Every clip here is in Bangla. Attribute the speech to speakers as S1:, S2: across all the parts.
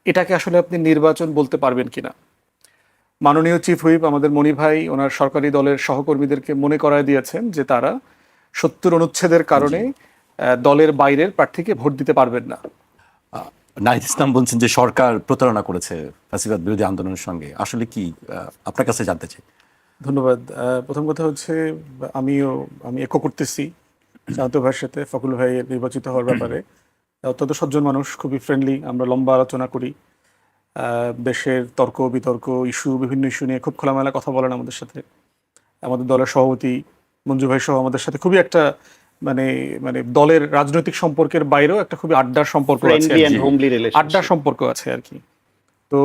S1: এটাকে আসলে আপনি নির্বাচন বলতে পারবেন কিনা। মাননীয় চিফ হুইপ আমাদের মনি ভাই ওনার সরকারি দলের সহকর্মীদেরকে মনে করায় দিয়েছেন যে তারা ৭০ অনুচ্ছেদের
S2: জি।
S1: কারণে দলের বাইরের প্রার্থীকে ভোট দিতে পারবেন না।
S2: নাহিদ ইসলাম বলছেন যে সরকার প্রতারণা করেছে ফ্যাসিবাদ বিরোধী আন্দোলনের সঙ্গে। আসলে কি আপনার কাছে জানতে চাই।
S1: ধন্যবাদ। প্রথম কথা হচ্ছে আমি একো করতেছি শান্ত ভাইয়ের সাথে ফখরুল ভাইয়ের নির্বাচিত হওয়ার ব্যাপারে। অত্যন্ত সজ্জন মানুষ, খুবই ফ্রেন্ডলি, আমরা লম্বা আলোচনা করি। দেশের তর্ক বিতর্ক বিভিন্ন ইস্যু নিয়ে খুব খোলামেলা কথা বলেন আমাদের সাথে। আমাদের দলের সভাপতি মঞ্জু ভাই সহ আমাদের সাথে খুবই একটা মানে মানে দলের রাজনৈতিক সম্পর্কের বাইরেও একটা খুবই আড্ডার সম্পর্ক আছে,
S3: ফ্রেন্ডলি এন্ড হোমলি রিলেশনশিপ,
S1: আড্ডার সম্পর্ক আছে আর কি। তো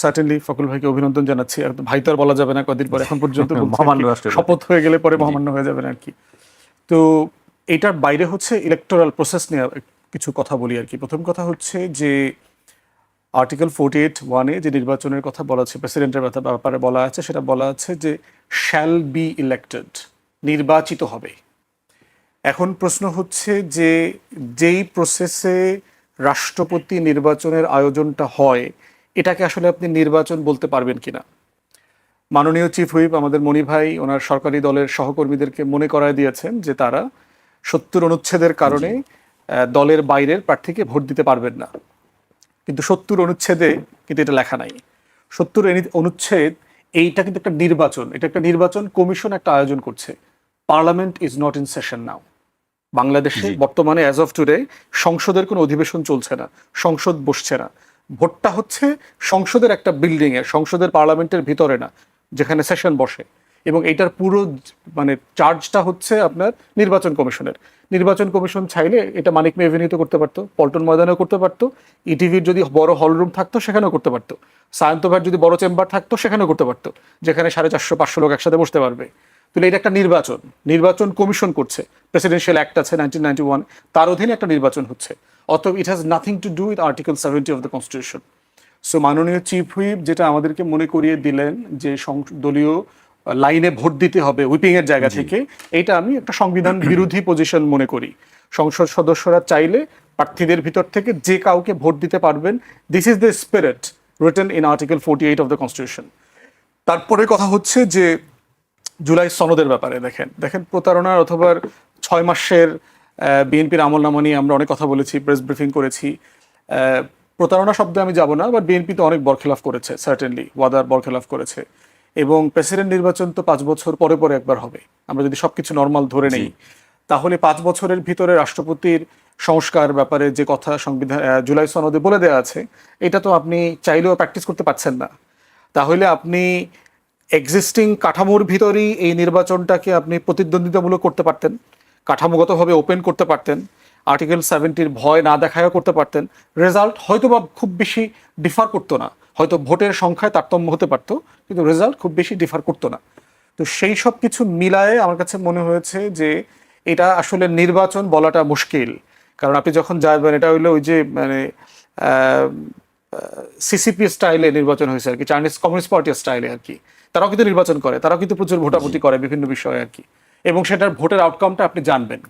S1: সার্টেনলি ফখরুল ভাইকে অভিনন্দন জানাচ্ছি। আর ভাই তো আর বলা যাবে না কদিন পর, এখন পর্যন্ত বলছি আর কি,
S2: মহামান্য রাষ্ট্রপতি।
S1: শপথ হয়ে গেলে পরে মহামান্য হয়ে যাবেন আর কি। তো এটার বাইরে হচ্ছে ইলেকটোরাল প্রসেস নিয়ে কিছু কথা বলি আর কি। প্রথম কথা হচ্ছে যে আর্টিকেল 48(1) যে নির্বাচনের কথা বলা আছে, প্রেসিডেন্টের ব্যাপারে বলা আছে, সেটা বলা আছে যে শ্যাল বি ইলেক্টেড, নির্বাচিত হবে। এখন প্রশ্ন হচ্ছে যে যেই প্রসেসে রাষ্ট্রপতি নির্বাচনের আয়োজনটা হয়, এটাকে আসলে আপনি নির্বাচন বলতে পারবেন কিনা। মাননীয় চিফ হুইপ আমাদের মনি ভাই ওনার সরকারি দলের সহকর্মীদেরকে মনে করায় দিয়েছেন যে তারা ৭০ অনুচ্ছেদের কারণে দলের বাইরের প্রার্থীকে ভোট দিতে পারবেন না। কিন্তু ৭০ অনুচ্ছেদে কিন্তু এটা লেখা নাই। ৭০ অনুচ্ছেদ এইটা কিন্তু একটা নির্বাচন, এটা একটা নির্বাচন কমিশন একটা আয়োজন করছে। Parliament is not in session now. বাংলাদেশে বর্তমানে অ্যাজ অফ টুডে সংসদের কোনো অধিবেশন চলছে না, সংসদ বসছে না। ভোটটা হচ্ছে সংসদের একটা বিল্ডিংয়ে, সংসদের পার্লামেন্টের ভিতরে না, যেখানে সেশন বসে। এবং এইটার পুরো চার্জটা হচ্ছে আপনার নির্বাচন কমিশনের। নির্বাচন কমিশন চাইলে এটা মানিক মে এভিনিউতে করতে পারতো, পল্টন ময়দানেও করতে পারতো, ইটিভির যদি বড় হলরুম থাকতো সেখানেও করতে পারতো, সায়ন্ত ভাইয়ের যদি বড় চেম্বার থাকতো সেখানেও করতে পারতো, যেখানে 450-500 লোক একসাথে বসতে পারবে। তাহলে এটা একটা নির্বাচন, নির্বাচন কমিশন করছে। প্রেসিডেন্সিয়াল অ্যাক্ট আছে 1991, তার অধীনে একটা নির্বাচন হচ্ছে। অতএব it has nothing to do with article 70 of the constitution. So মাননীয় চিফ হুইপ যেটা আমাদেরকে মনে করিয়ে দিলেন যে দলীয় লাইনে ভোট দিতে হবে হুইপিং এর জায়গা থেকে, এটা আমি একটা সংবিধান বিরোধী পজিশন মনে করি। সংসদ সদস্যরা চাইলে প্রার্থীদের ভিতর থেকে যে কাউকে ভোট দিতে পারবেন। This is the spirit written in article 48 of the constitution. তারপরে কথা হচ্ছে যে জুলাই সনদের ব্যাপারে দেখেন প্রতারণার অথবা 6 মাসের বিএনপির আমলনামা নিয়ে আমরা অনেক কথা বলেছি, প্রেস ব্রিফিং করেছি। প্রতারণা শব্দে আমি যাব না, বাট বিএনপি তো অনেক বরখেলাফ করেছে, সার্টেনলি ওয়াদার বরখেলাফ করেছে। এবং প্রেসিডেন্ট নির্বাচন তো 5 বছর পরে পরে একবার হবে। আমরা যদি সবকিছু নর্মাল ধরে নেই, তাহলে 5 বছরের ভিতরে রাষ্ট্রপতির সংস্কার ব্যাপারে যে কথা সংবিধান জুলাই সনদে বলে দেওয়া আছে, এটা তো আপনি চাইলেও প্র্যাকটিস করতে পারছেন না। তাহলে আপনি এক্সিস্টিং কাঠামোর ভিতরেই এই নির্বাচনটাকে আপনি প্রতিদ্বন্দ্বিতামূলক করতে পারতেন, কাঠামোগতভাবে ওপেন করতে পারতেন, আর্টিকেল 70 ভয় না দেখায়ও করতে পারতেন। রেজাল্ট হয়তো বা খুব বেশি ডিফার করতো না, হয়তো ভোটের সংখ্যায় তারতম্য হতে পারতো, কিন্তু রেজাল্ট খুব বেশি ডিফার করতো না। তো সেই সব কিছু মিলায়ে আমার কাছে মনে হয়েছে যে এটা আসলে নির্বাচন বলাটা মুশকিল। কারণ আপনি যখন যাবেন, এটা হইলো ওই যে সিসিপি স্টাইলে নির্বাচন হয়েছে আর কি, চাইনিজ কমিউনিস্ট পার্টির স্টাইলে আর কি। তারাও কিন্তু নির্বাচন করে, তারাও কিন্তু প্রচুর ভোটাভুটি করে বিভিন্ন বিষয়ে আর কি। এবং সেটার ভোটের আউটকামটা আপনি জানবেন।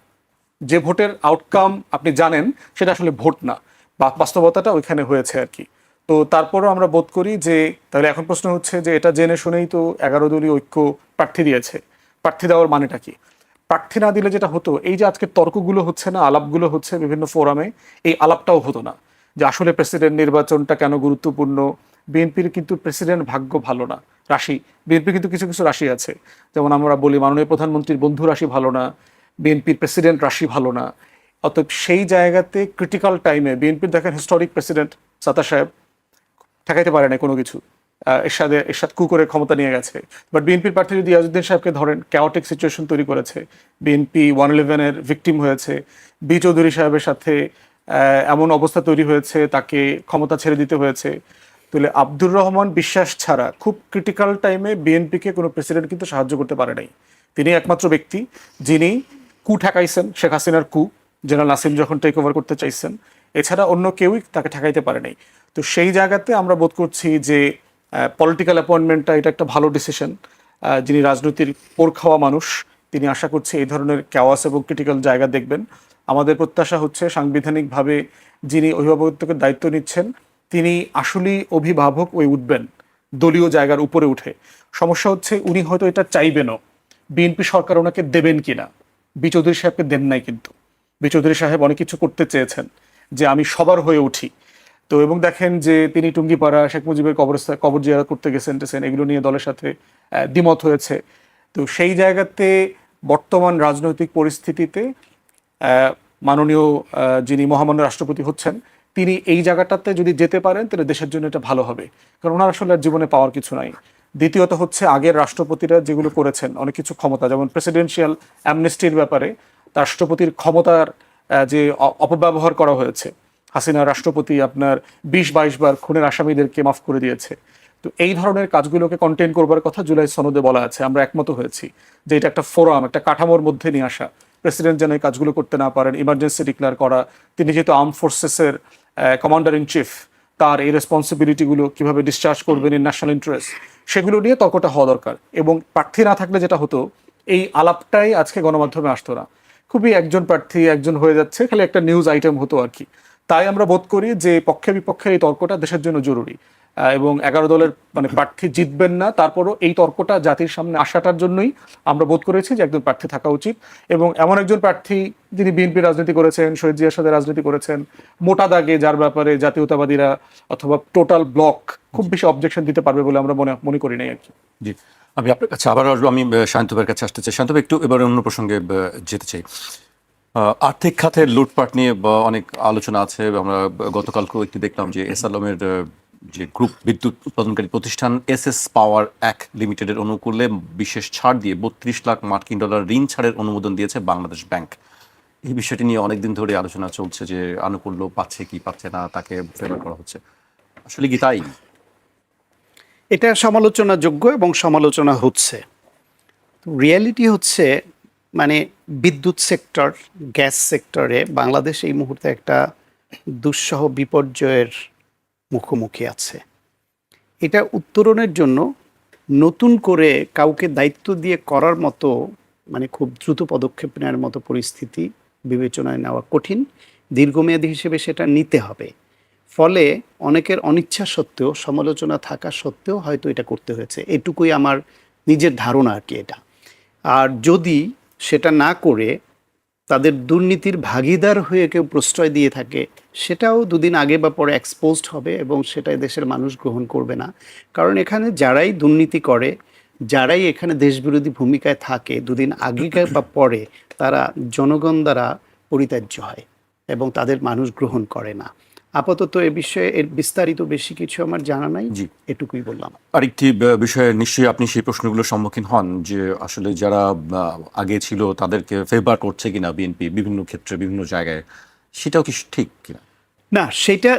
S1: যে ভোটের আউটকাম আপনি জানেন সেটা আসলে ভোট না, বাস্তবতাটা ওইখানে হয়েছে আর কি। তো তারপরও আমরা বোধ করি যে তাহলে এখন প্রশ্ন হচ্ছে যে এটা জেনে শুনেই তো 11 দলীয় ঐক্য প্রার্থী দিয়েছে, প্রার্থী দেওয়ার মানেটা কি। প্রার্থী না দিলে যেটা হতো, এই যে আজকে তর্কগুলো হচ্ছে না, আলাপগুলো হচ্ছে বিভিন্ন ফোরামে, এই আলাপটাও হতো না যে আসলে প্রেসিডেন্ট নির্বাচনটা কেন গুরুত্বপূর্ণ। বিএনপির কিন্তু প্রেসিডেন্ট ভাগ্য ভালো না, রাশি। বিএনপির কিন্তু কিছু কিছু রাশি আছে, যেমন আমরা বলি মাননীয় প্রধানমন্ত্রীর বন্ধু রাশি ভালো না, বিএনপির প্রেসিডেন্ট রাশি ভালো না। অতএব সেই জায়গাতে ক্রিটিক্যাল টাইমে বিএনপির দেখেন হিস্টোরিক প্রেসিডেন্ট সাত্তার সাহেব ঠেকাইতে পারে না কোনো কিছু, এরশাদ কু করে ক্ষমতা নিয়ে গেছে। বাট বিএনপির প্রার্থী যদি ইয়াজউদ্দিন সাহেবকে ধরেন, ক্যাওটিক সিচুয়েশন তৈরি করেছে, বিএনপি 111-এর ভিকটিম হয়েছে, বি চৌধুরী সাহেবের সাথে এমন অবস্থা তৈরি হয়েছে, তাকে ক্ষমতা ছেড়ে দিতে হয়েছে। তাহলে আব্দুর রহমান বিশ্বাস ছাড়া খুব ক্রিটিক্যাল টাইমে বিএনপিকে কোনো প্রেসিডেন্ট কিন্তু সাহায্য করতে পারে নাই। তিনি একমাত্র ব্যক্তি যিনি কু ঠেকাইছেন, শেখ হাসিনার কু, জেনারেল নাসিম যখন টেক ওভার করতে চাইছেন। এছাড়া অন্য কেউই তাকে ঠেকাইতে পারে নাই। তো সেই জায়গাতে আমরা বোধ করছি যে পলিটিক্যাল অ্যাপয়েন্টমেন্টটা এটা একটা ভালো ডিসিশন। যিনি রাজনীতির পোর খাওয়া মানুষ, তিনি আশা করছি এই ধরনের ক্যাওয়াস এবং ক্রিটিক্যাল জায়গা দেখবেন। আমাদের প্রত্যাশা হচ্ছে সাংবিধানিকভাবে যিনি অভিভাবকত্বের দায়িত্ব নিচ্ছেন, তিনি আসলেই অভিভাবক হয়ে উঠবেন দলীয় জায়গার উপরে উঠে। সমস্যা হচ্ছে উনি হয়তো এটা চাইবেনও, বিএনপি সরকার ওনাকে দেবেন কিনা। বি চৌধুরী সাহেবকে দেন নাই, কিন্তু বি চৌধুরী সাহেব অনেক কিছু করতে চেয়েছেন যে আমি সবার হয়ে উঠি। তো এবং দেখেন যে তিনি টুঙ্গিপাড়া শেখ মুজিবের কবর জিয়ারত করতে গেছেন টেছেন, এগুলো নিয়ে দলের সাথে দ্বিমত হয়েছে। তো সেই জায়গাতে বর্তমান রাজনৈতিক পরিস্থিতিতে মাননীয় যিনি মহামান্য রাষ্ট্রপতি হচ্ছেন, তিনি এই জায়গাটাতে যদি যেতে পারেন তাহলে দেশের জন্য এটা ভালো হবে, কারণ ওনার আসলে আর জীবনে পাওয়ার কিছু নাই। দ্বিতীয়ত হচ্ছে আগের রাষ্ট্রপতিরা যেগুলো করেছেন অনেক কিছু ক্ষমতা, যেমন প্রেসিডেন্সিয়াল অ্যামনেস্টির ব্যাপারে রাষ্ট্রপতির ক্ষমতার যে অপব্যবহার করা হয়েছে, হাসিনা রাষ্ট্রপতি আপনার 20-22 বার খুনের আসামিদেরকে মাফ করে দিয়েছে। তো এই ধরনের কাজগুলোকে কন্টেইন করবার কথা জুলাই সনদে বলা আছে, আমরা একমত হয়েছি যে এটা একটা ফোরাম, একটা কাঠামোর মধ্যে নিয়ে আসা। প্রেসিডেন্ট যেন এই কাজগুলো করতে না পারেন, ইমার্জেন্সি ডিক্লেয়ার করা, তিনি যেহেতু আর্ম ফোর্সেসের কমান্ডার ইন চিফ, তার এই রেসপন্সিবিলিটিগুলো কিভাবে ডিসচার্জ করবেন ইন ন্যাশনাল ইন্টারেস্ট, সেগুলো নিয়ে তর্কটা হওয়া দরকার। এবং প্রার্থী না থাকলে যেটা হতো, এই আলাপটাই আজকে গণমাধ্যমে আসতো না, খুবই একজন প্রার্থী একজন হয়ে যাচ্ছে, খালি একটা নিউজ আইটেম হতো আর কি। তাই আমরা বোধ করি যে পক্ষে বিপক্ষে এই তর্কটা দেশের জন্য জরুরি, এবং 11 দলের মানে প্রার্থী জিতবেন না, তারপরও এই তর্কটা জাতির সামনে আসাটার জন্যই আমরা বোধ করেছি যে একজন প্রার্থী থাকা উচিত। এবং এমন একজন প্রার্থী যিনি বিএনপি রাজনীতি করেছেন, শহীদ জিয়ার সাথে রাজনীতি করেছেন মোটা দাগে, যার ব্যাপারে জাতীয়তাবাদীরা অথবা টোটাল ব্লক খুব বেশি অবজেকশন দিতে পারবে বলে আমরা মনে করি নাই আর কি।
S2: জি, আমি আপনার কাছে আবার আসবো। আমি শান্তবের কাছে আসতে চাই। শান্তব, একটু এবার অন্য প্রসঙ্গে যেতে চাই। আর্থিক খাতের লুটপাট নিয়ে অনেক আলোচনা আছে। আমরা গতকালকেও একটু দেখলাম যে এসআলমের যে গ্রুপ বিদ্যুৎ উৎপাদনকারী প্রতিষ্ঠান এসএস পাওয়ার এক লিমিটেডের অনুকূলে বিশেষ ছাড় দিয়ে 32 লাখ মার্কিন ডলার ঋণ ছাড়ের অনুমোদন দিয়েছে বাংলাদেশ ব্যাংক। এই বিষয়টি নিয়ে অনেকদিন ধরে আলোচনা চলছে যে আনুকূল্য পাচ্ছে কি পাচ্ছে না, তাকে ফেভার করা হচ্ছে। আসলে কি তাই?
S3: এটা সমালোচনাযোগ্য এবং সমালোচনা হচ্ছে। রিয়ালিটি হচ্ছে মানে বিদ্যুৎ সেক্টর, গ্যাস সেক্টরে বাংলাদেশ এই মুহূর্তে একটা দুঃসহ বিপর্যয়ের মুখোমুখি আছে। এটা উত্তরণের জন্য নতুন করে কাউকে দায়িত্ব দিয়ে করার মতো মানে খুব দ্রুত পদক্ষেপ নেওয়ার মতো পরিস্থিতি বিবেচনায় নেওয়া কঠিন। দীর্ঘমেয়াদী হিসেবে সেটা নিতে হবে। ফলে অনেকের অনিচ্ছা সত্ত্বেও, সমালোচনা থাকা সত্ত্বেও হয়তো এটা করতে হয়েছে, এটুকুই আমার নিজের ধারণা আর কি এটা। আর যদি সেটা না করে তাদের দুর্নীতির ভাগিদার হয়ে কেউ প্রশ্রয় দিয়ে থাকে, সেটাও দুদিন আগে বা পরে এক্সপোজড হবে এবং সেটাই দেশের মানুষ গ্রহণ করবে না। কারণ এখানে যারাই দুর্নীতি করে, যারাই এখানে দেশবিরোধী ভূমিকায় থাকে, দুদিন আগে বা পরে তারা জনগণ দ্বারা পরিত্যাজ্য হয় এবং তাদের মানুষ গ্রহণ করে না। আপাতত এ বিষয়ে এর বিস্তারিত বেশি কিছু আমার জানা নাই,
S2: জি,
S3: এটুকুই বললাম।
S2: আরেকটি বিষয়ে নিশ্চয়ই আপনি সেই প্রশ্নগুলোর সম্মুখীন হন যে আসলে যারা আগে ছিল তাদেরকে ফেভার করছে কিনা বিএনপি বিভিন্ন ক্ষেত্রে বিভিন্ন জায়গায়, সেটাও কি ঠিক কিনা?
S3: না, সেটা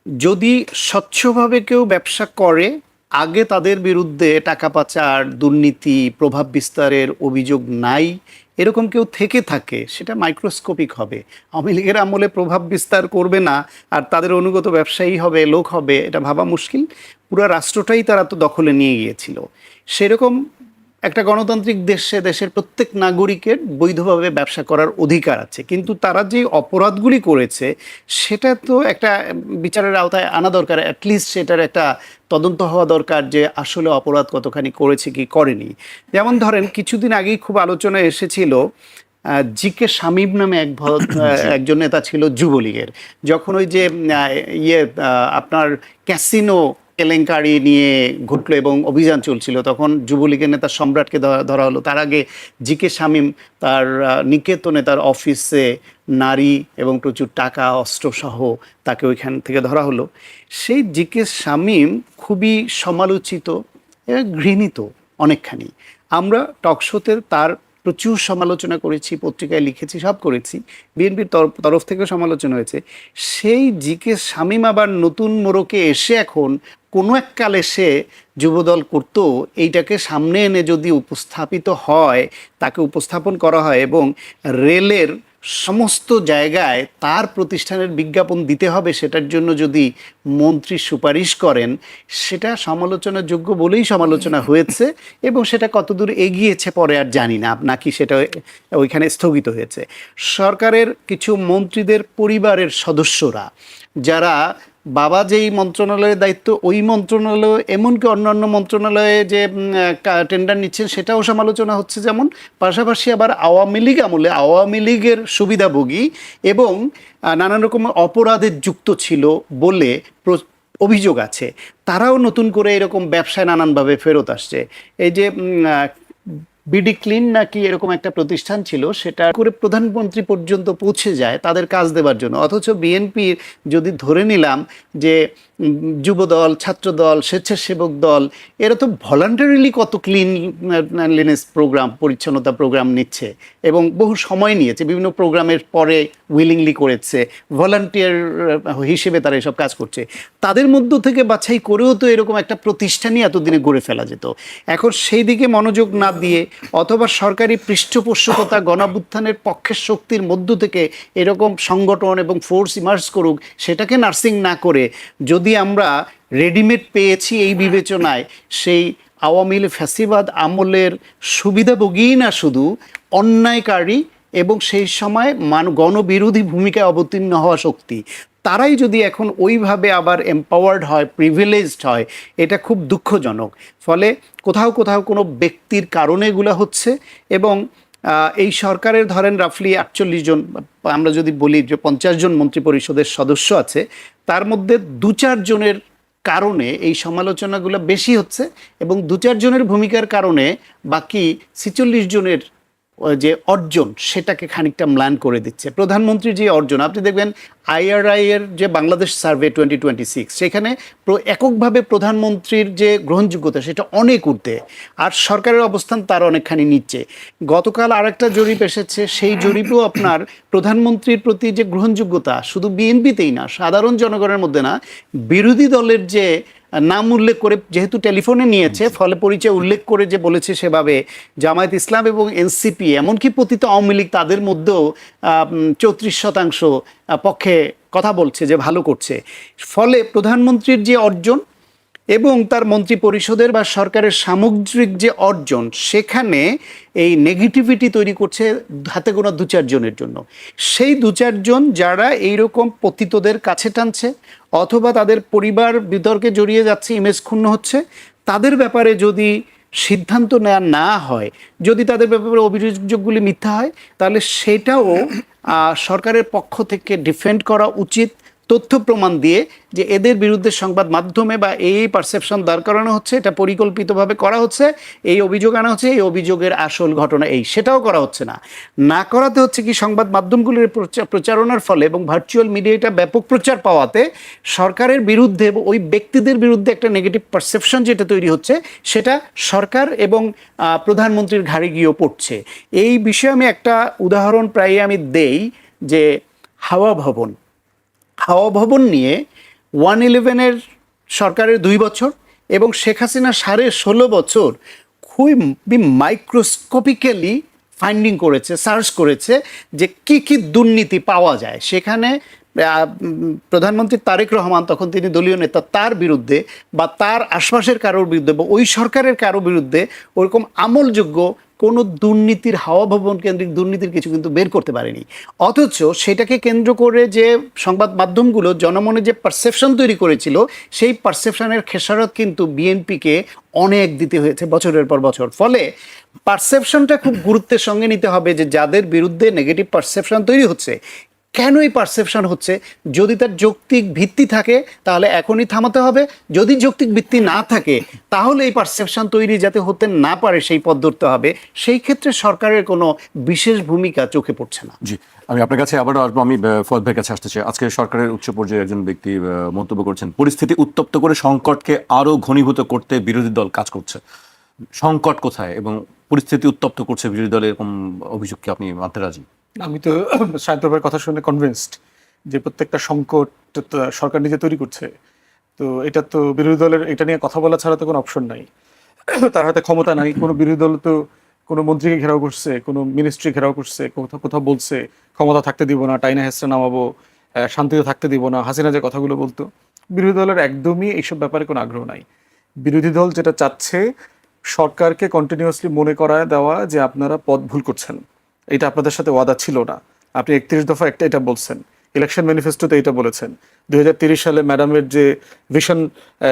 S3: যদি স্বচ্ছভাবে কেউ ব্যবসা করে, আগে তাদের বিরুদ্ধে টাকা পাচার, দুর্নীতি, প্রভাব বিস্তারের অভিযোগ নাই, এরকম কেউ থেকে থাকে, সেটা মাইক্রোস্কোপিক হবে। আওয়ামী লীগের আমলে প্রভাব বিস্তার করবে না আর তাদের অনুগত ব্যবসায়ী হবে, লোক হবে, এটা ভাবা মুশকিল। পুরো রাষ্ট্রটাই তারা তো দখলে নিয়ে গিয়েছিল। সেরকম একটা গণতান্ত্রিক দেশে দেশের প্রত্যেক নাগরিকের বৈধভাবে ব্যবসা করার অধিকার আছে, কিন্তু তারা যে অপরাধগুলি করেছে সেটা তো একটা বিচারের আওতায় আনা দরকার। অ্যাটলিস্ট সেটার একটা তদন্ত হওয়া দরকার যে আসলে অপরাধ কতখানি করেছে কি করেনি। যেমন ধরেন কিছুদিন আগেই খুব আলোচনায় এসেছিল জি.কে. শামীম নামে একজন নেতা ছিল যুবলীগের, যখন ওই যে আপনার ক্যাসিনো কেলেঙ্কারি নিয়ে ঘটলো এবং অভিযান চলছিল, তখন যুবলীগের নেতা সম্রাটকে ধরা হলো। তার আগে জি.কে. শামীম তার নিকেতনে তার অফিসে নারী এবং প্রচুর টাকা অস্ত্রসহ তাকে ওইখান থেকে ধরা হলো। সেই জি.কে. শামীম খুবই সমালোচিত, ঘৃণিত অনেকখানি। আমরা টকশোতে তার প্রচুর সমালোচনা করেছি, পত্রিকায় লিখেছি, সব করেছি, বিএনপির তরফ থেকে সমালোচনা হয়েছে। সেই জি.কে. শামীম আবার নতুন মোড়কে এসে এখন কোনো এক কালে সে যুবদল করতো, এইটাকে সামনে এনে যদি উপস্থাপিত হয়, তাকে উপস্থাপন করা হয় এবং রেলের সমস্ত জায়গায় তার প্রতিষ্ঠানের বিজ্ঞাপন দিতে হবে, সেটার জন্য যদি মন্ত্রী সুপারিশ করেন, সেটা সমালোচনার যোগ্য বলেই সমালোচনা হয়েছে। এবং সেটা কতদূর এগিয়েছে পরে আর জানি না, নাকি সেটা ওইখানে স্থগিত হয়েছে। সরকারের কিছু মন্ত্রীদের পরিবারের সদস্যরা যারা বাবা যেই মন্ত্রণালয়ের দায়িত্ব ওই মন্ত্রণালয়, এমনকি অন্যান্য মন্ত্রণালয়ে যে টেন্ডার নিচ্ছেন সেটাও সমালোচনা হচ্ছে, যেমন পাশাপাশি আবার আওয়ামী লীগ আমলে আওয়ামী লীগের সুবিধাভোগী এবং নানান রকম অপরাধের যুক্ত ছিল বলে অভিযোগ আছে, তারাও নতুন করে এরকম ব্যবসায় নানানভাবে ফেরত আসছে। এই যে বিডি ক্লিন নাকি এরকম একটা প্রতিষ্ঠান ছিল, সেটা করে প্রধানমন্ত্রী পর্যন্ত পৌঁছে যায় তাদের কাজ দেওয়ার জন্য। অথচ বিএনপির যদি ধরে নিলাম যে যুবদল, ছাত্রদল, স্বেচ্ছাসেবক দল, এরা তো ভলান্টারিলি কত ক্লিনলিনেস প্রোগ্রাম, পরিচ্ছন্নতা প্রোগ্রাম নিচ্ছে এবং বহু সময় নিয়েছে, বিভিন্ন প্রোগ্রামের পরে উইলিংলি করেছে, ভলান্টিয়ার হিসেবে তারা এসব কাজ করছে। তাদের মধ্য থেকে বাছাই করেও তো এরকম একটা প্রতিষ্ঠানই এতদিনে গড়ে ফেলা যেত। এখন সেই দিকে মনোযোগ না দিয়ে অথবা সরকারি পৃষ্ঠপোষকতা, গণঅভ্যুত্থানের পক্ষের শক্তির মধ্য থেকে এরকম সংগঠন এবং ফোর্স ইমার্জ করুক, সেটাকে নার্সিং না করে যদি আমরা রেডিমেড পেয়েছি এই বিবেচনায় সেই আওয়ামী লীগ ফ্যাসিবাদ আমলের সুবিধাভোগী না শুধু অন্যায়কারী এবং সেই সময় গণবিরোধী ভূমিকায় অবতীর্ণ হওয়া শক্তি, তারাই যদি এখন ওইভাবে আবার এম্পাওয়ার্ড হয়, প্রিভিলেজড হয়, এটা খুব দুঃখজনক। ফলে কোথাও কোথাও কোনো ব্যক্তির কারণে এগুলো হচ্ছে এবং এই সরকারের ধরেন রাফলি 48 জন, আমরা যদি বলি যে 50 জন মন্ত্রী পরিষদের সদস্য আছে, তার মধ্যে 2-4 জনের কারণে এই সমালোচনাগুলো বেশি হচ্ছে এবং 2-4 জনের ভূমিকার কারণে বাকি 46 জনের যে অর্জন সেটাকে খানিকটা ম্লান করে দিচ্ছে। প্রধানমন্ত্রীর যে অর্জন, আপনি দেখবেন IRI এর যে বাংলাদেশ সার্ভে 2026, সেখানে এককভাবে প্রধানমন্ত্রীর যে গ্রহণযোগ্যতা সেটা অনেক ঊর্ধ্বে, আর সরকারের অবস্থান তার অনেকখানি নিচে। গতকাল আরেকটা জরিপ এসেছে, সেই জরিপেও আপনার প্রধানমন্ত্রীর প্রতি যে গ্রহণযোগ্যতা শুধু বিএনপিতেই না, সাধারণ জনগণের মধ্যে না, বিরোধী দলের যে নাম উল্লেখ করে, যেহেতু টেলিফোনে নিয়েছে ফলে পরিচয় উল্লেখ করে যে বলেছে সেভাবে জামায়াত ইসলাম এবং এনসিপি, এমনকি পতিত আওয়ামী লীগ, তাদের মধ্যেও 34% পক্ষে কথা বলছে যে ভালো করছে। ফলে প্রধানমন্ত্রীর যে অর্জন এবং তার মন্ত্রী পরিষদের বা সরকারের সামগ্রিক যে অর্জন, সেখানে এই নেগেটিভিটি তৈরি করছে হাতে গোনা 2-4 জনের জন্য। সেই 2-4 জন যারা এইরকম পতিতদের কাছে টানছে অথবা তাদের পরিবার বিতর্কে জড়িয়ে যাচ্ছে, ইমেজ ক্ষুণ্ণ হচ্ছে, তাদের ব্যাপারে যদি সিদ্ধান্ত নেওয়া না হয়, যদি তাদের ব্যাপারে অভিযোগগুলি মিথ্যা হয়, তাহলে সেটাও সরকারের পক্ষ থেকে ডিফেন্ড করা উচিত, তথ্য প্রমাণ দিয়ে যে এদের বিরুদ্ধে সংবাদ মাধ্যমে বা এই পারসেপশন দাঁড় করানো হচ্ছে, এটা পরিকল্পিতভাবে করা হচ্ছে, এই অভিযোগ আনা হচ্ছে, এই অভিযোগের আসল ঘটনা এই, সেটাও করা হচ্ছে না। না করাতে হচ্ছে কি সংবাদ মাধ্যমগুলির প্রচারণার ফলে এবং ভার্চুয়াল মিডিয়াটা ব্যাপক প্রচার পাওয়াতে সরকারের বিরুদ্ধে এবং ওই ব্যক্তিদের বিরুদ্ধে একটা নেগেটিভ পারসেপশন যেটা তৈরি হচ্ছে, সেটা সরকার এবং প্রধানমন্ত্রীর ঘাড়ে গিয়েও পড়ছে। এই বিষয়ে আমি একটা উদাহরণ প্রায় আমি দেই যে হাওয়া ভবন নিয়ে 111-এর সরকারের 2 বছর এবং শেখ হাসিনা 16.5 বছর খুবই মাইক্রোস্কোপিক্যালি ফাইন্ডিং করেছে, সার্চ করেছে যে কি কি দুর্নীতি পাওয়া যায় সেখানে। প্রধানমন্ত্রী তারেক রহমান, তখন তিনি দলীয় নেতা, তার বিরুদ্ধে বা তার আশপাশের কারোর বিরুদ্ধে বা ওই সরকারের কারোর বিরুদ্ধে ওরকম আমলযোগ্য কোনো দুর্নীতির, হাওয়া ভবন কেন্দ্রিক দুর্নীতির কিছু কিন্তু বের করতে পারেনি। অথচ সেটাকে কেন্দ্র করে যে সংবাদ মাধ্যমগুলো জনমনে যে পারসেপশন তৈরি করেছিল, সেই পারসেপশনের খেসারত কিন্তু বিএনপিকে অনেক দিতে হয়েছে বছরের পর বছর। ফলে পারসেপশনটা খুব গুরুত্বের সঙ্গে নিতে হবে যে যাদের বিরুদ্ধে নেগেটিভ পারসেপশন তৈরি হচ্ছে, কেন এই পারসেপশন হচ্ছে, যদি তার যৌক্তিক ভিত্তি থাকে তাহলে এখনই থামাতে হবে, যদি যৌক্তিক ভিত্তি না থাকে তাহলে এই পারসেপশন তৈরি যাতে হতে না পারে সেই পথ ধরতে হবে। সেই ক্ষেত্রে সরকারের কোনো বিশেষ ভূমিকা চোখে পড়ছে না।
S2: জি, আমি আপনার কাছে আবারও আসবো। আমি ফয়েদ ভাইয়ের কাছে আসতে চাই। আজকে সরকারের উচ্চ পর্যায়ে একজন ব্যক্তি মন্তব্য করছেন, পরিস্থিতি উত্তপ্ত করে সংকটকে আরো ঘনীভূত করতে বিরোধী দল কাজ করছে। সংকট কোথায় এবং পরিস্থিতি উত্তপ্ত করছে বিরোধী দলের, এরকম অভিযোগ কি আপনি মানতে রাজি?
S1: আমি তো সাহিত্য ভাইয়ের কথা শুনে কনভিন্সড যে প্রত্যেকটা সংকট তো সরকার নিজে তৈরি করছে। তো এটা তো বিরোধী দলের এটা নিয়ে কথা বলা ছাড়া তো কোনো অপশন নাই। তার হাতে ক্ষমতা নাই। কোনো বিরোধী দল তো কোনো মন্ত্রীকে ঘেরাও করছে, কোনো মিনিস্ট্রি ঘেরাও করছে, কোথাও কোথাও বলছে ক্ষমতা থাকতে দিব না, টাইনা হেসরা নামাবো, শান্তিতে থাকতে দিব না, হাসিনা যে কথাগুলো বলতো। বিরোধী দলের একদমই এইসব ব্যাপারে কোনো আগ্রহ নাই। বিরোধী দল যেটা চাচ্ছে, সরকারকে কন্টিনিউয়াসলি মনে করায় দেওয়া যে আপনারা পথ ভুল করছেন, এটা আপনাদের সাথে ওয়াদা ছিল না, আপনি 31 দফা এটা বলছেন, ইলেকশন ম্যানিফেস্টোতে এটা বলেছেন। 2030 সালে ম্যাডামের যে ভিশন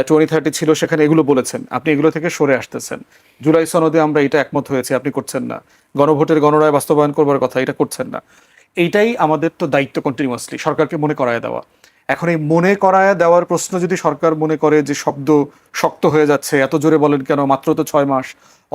S1: 2030 ছিল সেখানে এগুলো বলেছেন, আপনি এগুলো থেকে সরে আসতেছেন। জুলাই সনদে আমরা এটা একমত হয়েছে, আপনি করছেন না। গণভোটের গণরায় বাস্তবায়ন করবার কথা, এটা করছেন না। এইটাই আমাদের তো দায়িত্ব কন্টিনিউয়াসলি সরকারকে মনে করায় দেওয়া। এখন এই মনে করায় দেওয়ার প্রশ্ন যদি সরকার মনে করে যে শব্দ শক্ত হয়ে যাচ্ছে, এত জোরে বলেন কেন, মাত্র তো 6 মাস।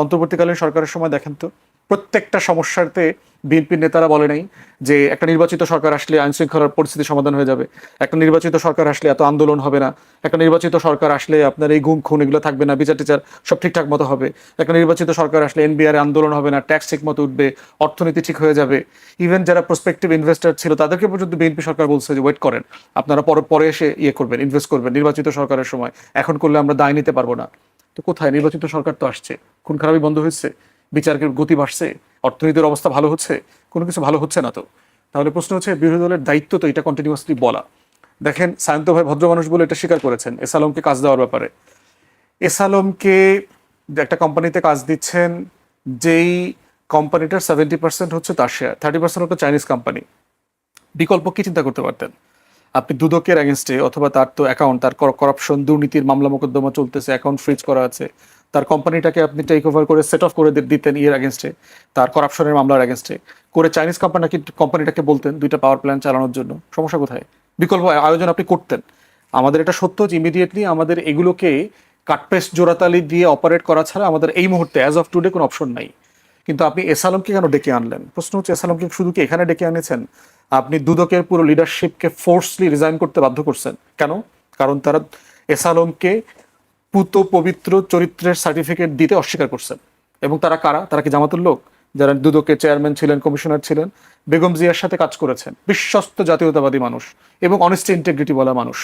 S1: অন্তর্বর্তীকালীন সরকারের সময় দেখেন তো প্রত্যেকটা সমস্যাতে বিএনপির নেতারা বলে নাই যে একটা নির্বাচিত সরকার আসলে আইন শৃঙ্খলার পরিস্থিতি সমাধান হয়ে যাবে, একটা নির্বাচিত সরকার আসলে এত আন্দোলন হবে না, একটা নির্বাচিত সরকার আসলে আপনার এই গুম খুন এগুলো থাকবে না, বিচার টিচার সব ঠিকঠাক মতো হবে, একটা নির্বাচিত সরকার আসলে এনবিআর আন্দোলন হবে না, ট্যাক্স ঠিক মতো উঠবে, অর্থনীতি ঠিক হয়ে যাবে। ইভেন যারা প্রসপেক্টিভ ইনভেস্টর ছিল তাদেরকে পর্যন্ত বিএনপি সরকার বলছে যে ওয়েট করেন, আপনারা পরে এসে করবেন, ইনভেস্ট করবেন নির্বাচিত সরকারের সময়, এখন করলে আমরা দায় নিতে পারবো না। তো কোথায় নির্বাচিত সরকার তো আসছে, খুন খারাপই বন্ধ হয়েছে, বিচারের গতি বাড়ছে, অর্থনীতির অবস্থা ভালো হচ্ছে, কোনো কিছু ভালো হচ্ছে না। তো তাহলে প্রশ্ন হচ্ছে বিরোধী দলের দায়িত্ব তো এটা কন্টিনিউয়াসলি বলা। দেখেন সায়ন্ত ভাই ভদ্র মানুষ বলে এটা স্বীকার করেছেন এস আলমকে কাজ দেওয়ার ব্যাপারে। এস আলমকে একটা কোম্পানিতে কাজ দিচ্ছেন, যেই কোম্পানিটার 70% হচ্ছে তার শেয়ার, 30% হচ্ছে চাইনিজ কোম্পানি। বিকল্প কি চিন্তা করতে পারতেন আপনি? দুদকের এগেনস্টে অথবা তার তো অ্যাকাউন্ট, তার করাপশন দুর্নীতির মামলা মোকদ্দমা চলতেছে, অ্যাকাউন্ট ফ্রিজ করা আছে, তার কোম্পানিটাকে আপনি টেক ওভার করে সেট অফ করে দিতেন এগেনস্টে, তার করাপশনের মামলার এগেনস্টে করে চাইনিজ কোম্পানিটাকে বলতেন 2টা পাওয়ার প্ল্যান্ট চালানোর জন্য। সমস্যা কোথায়? বিকল্প আয়োজন আপনি করতেন। আমাদের এটা সত্য যে ইমিডিয়েটলি আমাদের এগুলোকে কাটপেস্ট জোড়াতালি দিয়ে অপারেট করা ছাড়া আমাদের এই মুহূর্তে অ্যাজ অফ টুডে কোনো অপশন নাই। কিন্তু আপনি এস আলমকে কেন ডেকে আনলেন? প্রশ্ন হচ্ছে এস আলমকে শুধু কি এখানে ডেকে আনেছেন? আপনি দুদকের পুরো লিডারশিপকে ফোর্সলি রিজাইন করতে বাধ্য করছেন কেন? কারণ তারা এস আলমকে পুত পবিত্র চরিত্রের সার্টিফিকেট দিতে অস্বীকার করছেন। এবং তারা কারা? তারা কি জামাতের লোক যারা দুদকের চেয়ারম্যান ছিলেন, কমিশনার ছিলেন, বেগম জিয়ার সাথে কাজ করেছেন, বিশ্বস্ত জাতীয়তাবাদী মানুষ এবং অনেস্টি ইন্টিগ্রিটি বলা মানুষ।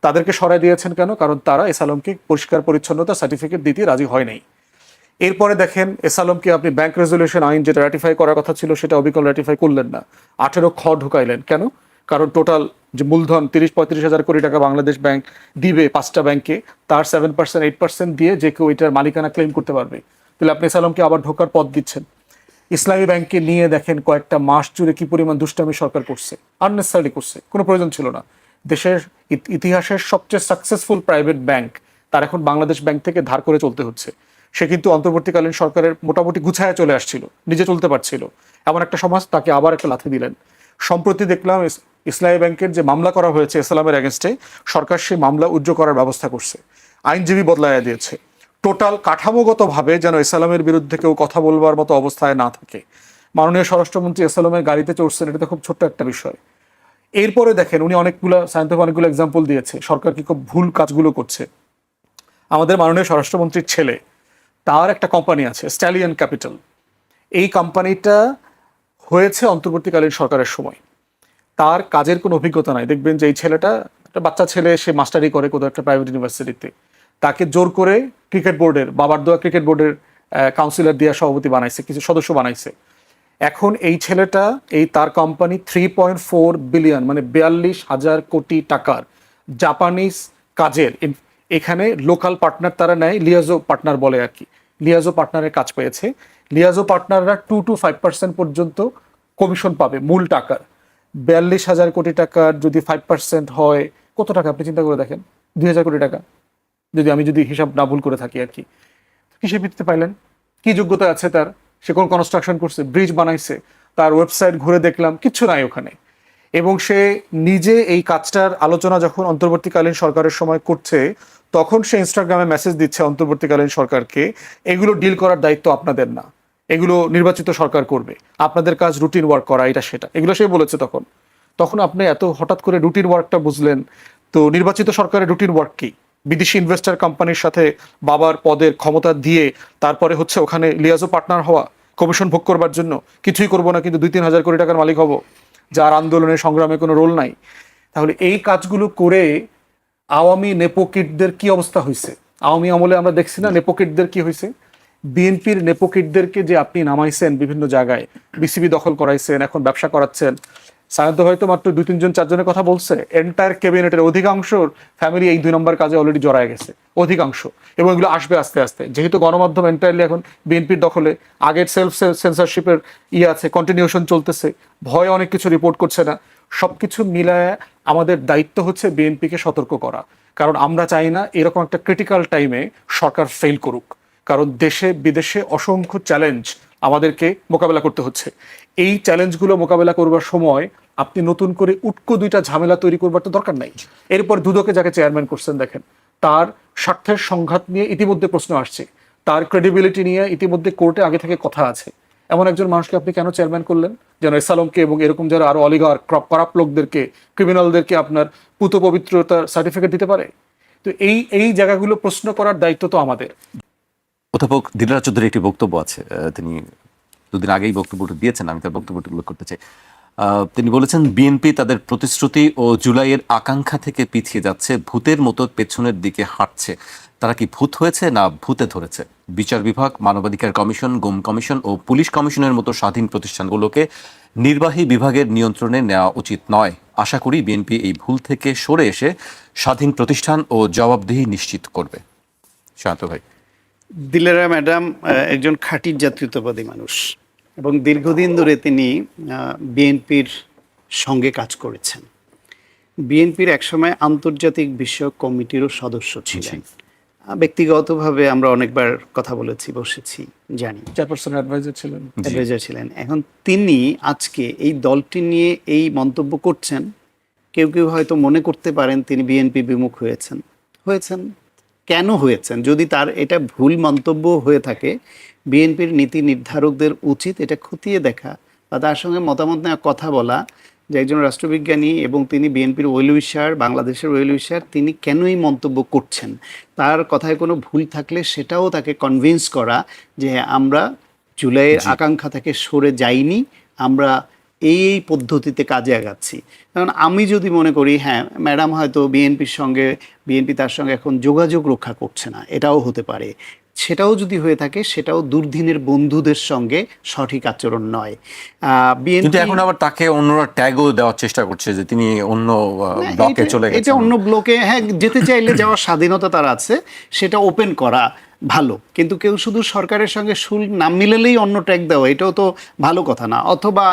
S1: তাদেরকে সরাই দিয়েছেন কেন? কারণ তারা এস আলমকে পরিষ্কার পরিচ্ছন্নতা সার্টিফিকেট দিতে রাজি হয় নাই। এরপরে দেখেন এস আলমকে আপনি ব্যাংক রেজলিউশন আইন যেটা রাটিফাই করার কথা ছিল সেটা অবিকল রাটিফাই করলেন না, 18 খ ঢুকাইলেন কেন? কারণ টোটাল যে মূলধন 30-35 হাজার কোটি টাকা বাংলাদেশ ব্যাংক দিবে 5টা ব্যাংকে, তার 7% 8% দিয়ে যে কেউ এটার মালিকানা ক্লেম করতে পারবে। তাহলে আপনি এস আলমকে আবার ঢোকার পথ দিচ্ছেন। ইসলামী ব্যাংকে নিয়ে দেখেন কয়েকটা মাস জুড়ে কি পরিমাণ দুষ্টামি সরকার করছে, আননেসেসারি করছে, কোনো প্রয়োজন ছিল না। দেশের ইতিহাসের সবচেয়ে সাকসেসফুল প্রাইভেট ব্যাংক তার এখন বাংলাদেশ ব্যাংক থেকে ধার করে চলতে হচ্ছে। সে কিন্তু অন্তর্বর্তীকালীন সরকারের মোটামুটি গুছায় চলে আসছিল, নিজে চলতে পারছিল, এমন একটা সমাজ তাকে আবার একটা লাথি দিলেন। সম্প্রতি দেখলাম ইসলামী ব্যাংকের যে মামলা করা হয়েছে ইসলামের এগেনস্টে, সরকার সেই মামলা উজ্জ্ব করার ব্যবস্থা করছে, আইনজীবী বদলাইয়া দিয়েছে। টোটাল কাঠামোগতভাবে যেন ইসলামের বিরুদ্ধে কেউ কথা বলবার মতো অবস্থায় না থাকে। মাননীয় স্বরাষ্ট্রমন্ত্রী ইসলামের গাড়িতে চড়ছেন, এটা তো খুব ছোট্ট একটা বিষয়। এরপরে দেখেন উনি অনেকগুলো এক্সাম্পল দিয়েছে সরকার কি খুব ভুল কাজগুলো করছে। আমাদের মাননীয় স্বরাষ্ট্রমন্ত্রীর ছেলে, তার একটা কোম্পানি আছে স্ট্যালিয়ন ক্যাপিটাল। এই কোম্পানিটা হয়েছে অন্তর্বর্তীকালীন সরকারের সময়। তার কাজের কোনো অভিজ্ঞতা নাই। দেখবেন যে এই ছেলেটা একটা বাচ্চা ছেলে, সে মাস্টারি করে কোথাও একটা প্রাইভেট ইউনিভার্সিটিতে, তাকে জোর করে ক্রিকেট বোর্ডের, বাবার দেওয়া ক্রিকেট বোর্ডের কাউন্সিলর দিয়ে সভাপতি বানাইছে, কিছু সদস্য বানাইছে। এখন এই ছেলেটা তার কোম্পানি 3.4 বিলিয়ন মানে 42,000 কোটি টাকার জাপানিজ কাজের এখানে লোকাল পার্টনার তারা নেয়, লিয়াজো পার্টনার বলে আর কি, লিয়াজো পার্টনারের কাজ পেয়েছে। লিয়াজো পার্টনাররা 2-5% পর্যন্ত কমিশন পাবে মূল টাকার। 42,000 কোটি টাকার যদি 5% হয় কত টাকা আপনি চিন্তা করে দেখেন, 2,000 কোটি টাকা, যদি হিসাব না ভুল করে থাকি আর কি। কিসের ভিত্তিতে পাইলেন? কি যোগ্যতা আছে তার? সে কোন কনস্ট্রাকশন করছে, ব্রিজ বানাইছে? তার ওয়েবসাইট ঘুরে দেখলাম কিচ্ছু নাই ওখানে। এবং সে নিজে এই কাজটার আলোচনা যখন অন্তর্বর্তীকালীন সরকারের সময় করছে, তখন সে ইনস্টাগ্রামে মেসেজ দিচ্ছে অন্তর্বর্তীকালীন সরকারকে, এগুলো ডিল করার দায়িত্ব আপনাদের না, এগুলো নির্বাচিত সরকার করবে, আপনাদের কাজ রুটিন ওয়ার্ক করা, এটা সেটা, এগুলো সে বলেছে। তখন আপনি এত হঠাৎ করে রুটিন ওয়ার্কটা বুঝলেন? তো নির্বাচিত সরকারের রুটিন ওয়ার্ক কি? বিদেশি ইনভেস্টার কোম্পানির সাথে বাবার পদের ক্ষমতা দিয়ে তারপরে হচ্ছে ওখানে লিয়াজো পার্টনার হওয়া, কমিশন ভোগ করবার জন্য, কিছুই করবো না কিন্তু 2-3 হাজার কোটি টাকার মালিক হব, যার আন্দোলনে সংগ্রামে কোনো রোল নাই। তাহলে এই কাজগুলো করে আওয়ামী নেপোকিটদের কি অবস্থা হয়েছে? আওয়ামী আমলে আমরা দেখছি না নেপোকিটদের কি হয়েছে? বিএনপির নেপোকিটদেরকে যে আপনি নামাইছেন বিভিন্ন জায়গায়, বিসিবি দখল করাইছেন, এখন ব্যবসা করাচ্ছেন। সায়ন্ত হয়তো মাত্র 2-3 জন 4 জনের কথা বলছে, এন্টায়ার ক্যাবিনেটের অধিকাংশর ফ্যামিলি এই 2 নম্বর কাজে অলরেডি জড়ায় গেছে, অধিকাংশ। এবং এগুলো আসবে আস্তে আস্তে, যেহেতু গণমাধ্যম এন্টায়ারলি এখন বিএনপির দখলে, আগের সেলফ সেন্সরশিপের আছে, কন্টিনিউশন চলতেছে, ভয় অনেক কিছু রিপোর্ট করছে না, সবকিছু মিলায় আমাদের দায়িত্ব হচ্ছে বিএনপিকে সতর্ক করা, কারণ আমরা চাই না এরকম একটা ক্রিটিক্যাল টাইমে সরকার ফেল করুক, কারণ দেশে বিদেশে অসংখ্য চ্যালেঞ্জ আমাদেরকে মোকাবেলা করতে হচ্ছে। এই চ্যালেঞ্জগুলো মোকাবেলা করবার সময় আপনি নতুন করে উটকো দুইটা ঝামেলা তৈরি করবার তো দরকার নাই। এরপর দুদকে যাকে চেয়ারম্যান করছেন দেখেন, তার স্বার্থের সংঘাত নিয়ে ইতিমধ্যে প্রশ্ন আসছে, তার ক্রেডিবিলিটি নিয়ে ইতিমধ্যে কোর্টে আগে থেকে কথা আছে। এমন একজন মানুষকে আপনি কেন চেয়ারম্যান করলেন যেন এসালমকে এবং এরকম যারা আরো অলিগার করাপ্ট লোকদেরকে, ক্রিমিনালদেরকে আপনার পুত পবিত্রতার সার্টিফিকেট দিতে পারে? তো এই জায়গাগুলো প্রশ্ন করার দায়িত্ব তো আমাদের।
S2: অধ্যাপক দিলরাজ চৌধুরীর একটি বক্তব্য আছে, তিনি দুদিন আগেই বক্তব্যটা দিয়েছেন, আমি তার বক্তব্যটি উল্লেখ করতে চাই। তিনি বলেছেন, বিএনপি তাদের প্রতিশ্রুতি ও জুলাইয়ের আকাঙ্ক্ষা থেকে পিছিয়ে যাচ্ছে, ভূতের মতো পেছনের দিকে হাঁটছে। তারা কি ভূত হয়েছে না ভূতে ধরেছে? বিচার বিভাগ, মানবাধিকার কমিশন, গুম কমিশন ও পুলিশ কমিশনের মতো স্বাধীন প্রতিষ্ঠানগুলোকে নির্বাহী বিভাগের নিয়ন্ত্রণে নেওয়া উচিত নয়। আশা করি বিএনপি এই ভুল থেকে সরে এসে স্বাধীন প্রতিষ্ঠান ও জবাবদিহি নিশ্চিত করবে। শান্ত ভাই।
S3: দিলেরা ম্যাডাম একজন খাঁটি জাতীয়তাবাদী মানুষ এবং দীর্ঘদিন ধরে তিনি বিএনপির সঙ্গে কাজ করেছেন। বিএনপির একসময় আন্তর্জাতিক বিষয়ক কমিটিরও সদস্য ছিলেন। ব্যক্তিগতভাবে আমরা অনেকবার কথা বলেছি, বসেছি, জানি।
S1: চেয়ারপারসন অ্যাডভাইজার ছিলেন।
S3: অ্যাডভাইজার ছিলেন। এখন তিনি আজকে এই দলটি নিয়ে এই মন্তব্য করছেন, কেউ কেউ হয়তো মনে করতে পারেন তিনি বিএনপি বিমুখ হয়েছেন। কেন হয়েছেন? যদি তার এটা ভুল মন্তব্য হয়ে থাকে, বিএনপির নীতি নির্ধারকদের উচিত এটা খতিয়ে দেখা বা তার সঙ্গে মতামত নেওয়া, কথা বলা যে একজন রাষ্ট্রবিজ্ঞানী এবং তিনি বিএনপির ওয়েল উইশার, বাংলাদেশের ওয়েল উইশার, তিনি কেন এই মন্তব্য করছেন, তার কথায় কোনো ভুল থাকলে সেটাও তাকে কনভিন্স করা যে আমরা জুলাইয়ের আকাঙ্ক্ষা থেকে সরে যাইনি, আমরা এই পদ্ধতিতে কাজে আগাচ্ছি। কারণ আমি যদি মনে করি হ্যাঁ ম্যাডাম হয়তো বিএনপি তার সঙ্গে এখন যোগাযোগ রক্ষা করছে না, এটাও হতে পারে, সেটাও যদি হয়ে থাকে সেটাও দুর্দিনের বন্ধুদের সঙ্গে সঠিক আচরণ নয়।
S2: কিন্তু এখন আবার তাকে অন্যরা ট্যাগও দেওয়ার চেষ্টা করছে যে তিনি অন্য ব্লকে চলে গেছেন।
S3: এটা অন্য ব্লকে হ্যাঁ যেতে চাইলে যাওয়ার স্বাধীনতা তার আছে, সেটা ওপেন করা ভালো। কিন্তু কেউ শুধু সরকারের সঙ্গে সুর না মিলালেই অন্য ট্যাগ দেওয়া, এটাও তো ভালো কথা না। অথবা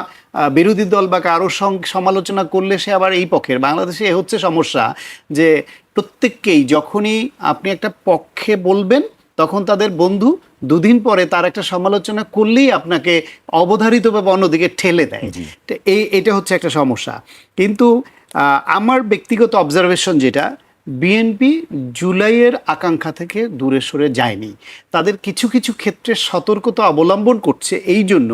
S3: বিরোধী দল বা কারো সমালোচনা করলে সে আবার এই পক্ষের। বাংলাদেশে এ হচ্ছে সমস্যা যে প্রত্যেককেই যখনই আপনি একটা পক্ষে বলবেন তখন তাদের বন্ধু দুদিন পরে তার একটা সমালোচনা করলেই আপনাকে অবধারিতভাবে অন্যদিকে ঠেলে দেয়। এটা হচ্ছে একটা সমস্যা। কিন্তু আমার ব্যক্তিগত অবজারভেশন যেটা, বিএনপি জুলাইয়ের আকাঙ্ক্ষা থেকে দূরে সরে যায়নি। তাদের কিছু কিছু ক্ষেত্রে সতর্কতা অবলম্বন করছে এই জন্য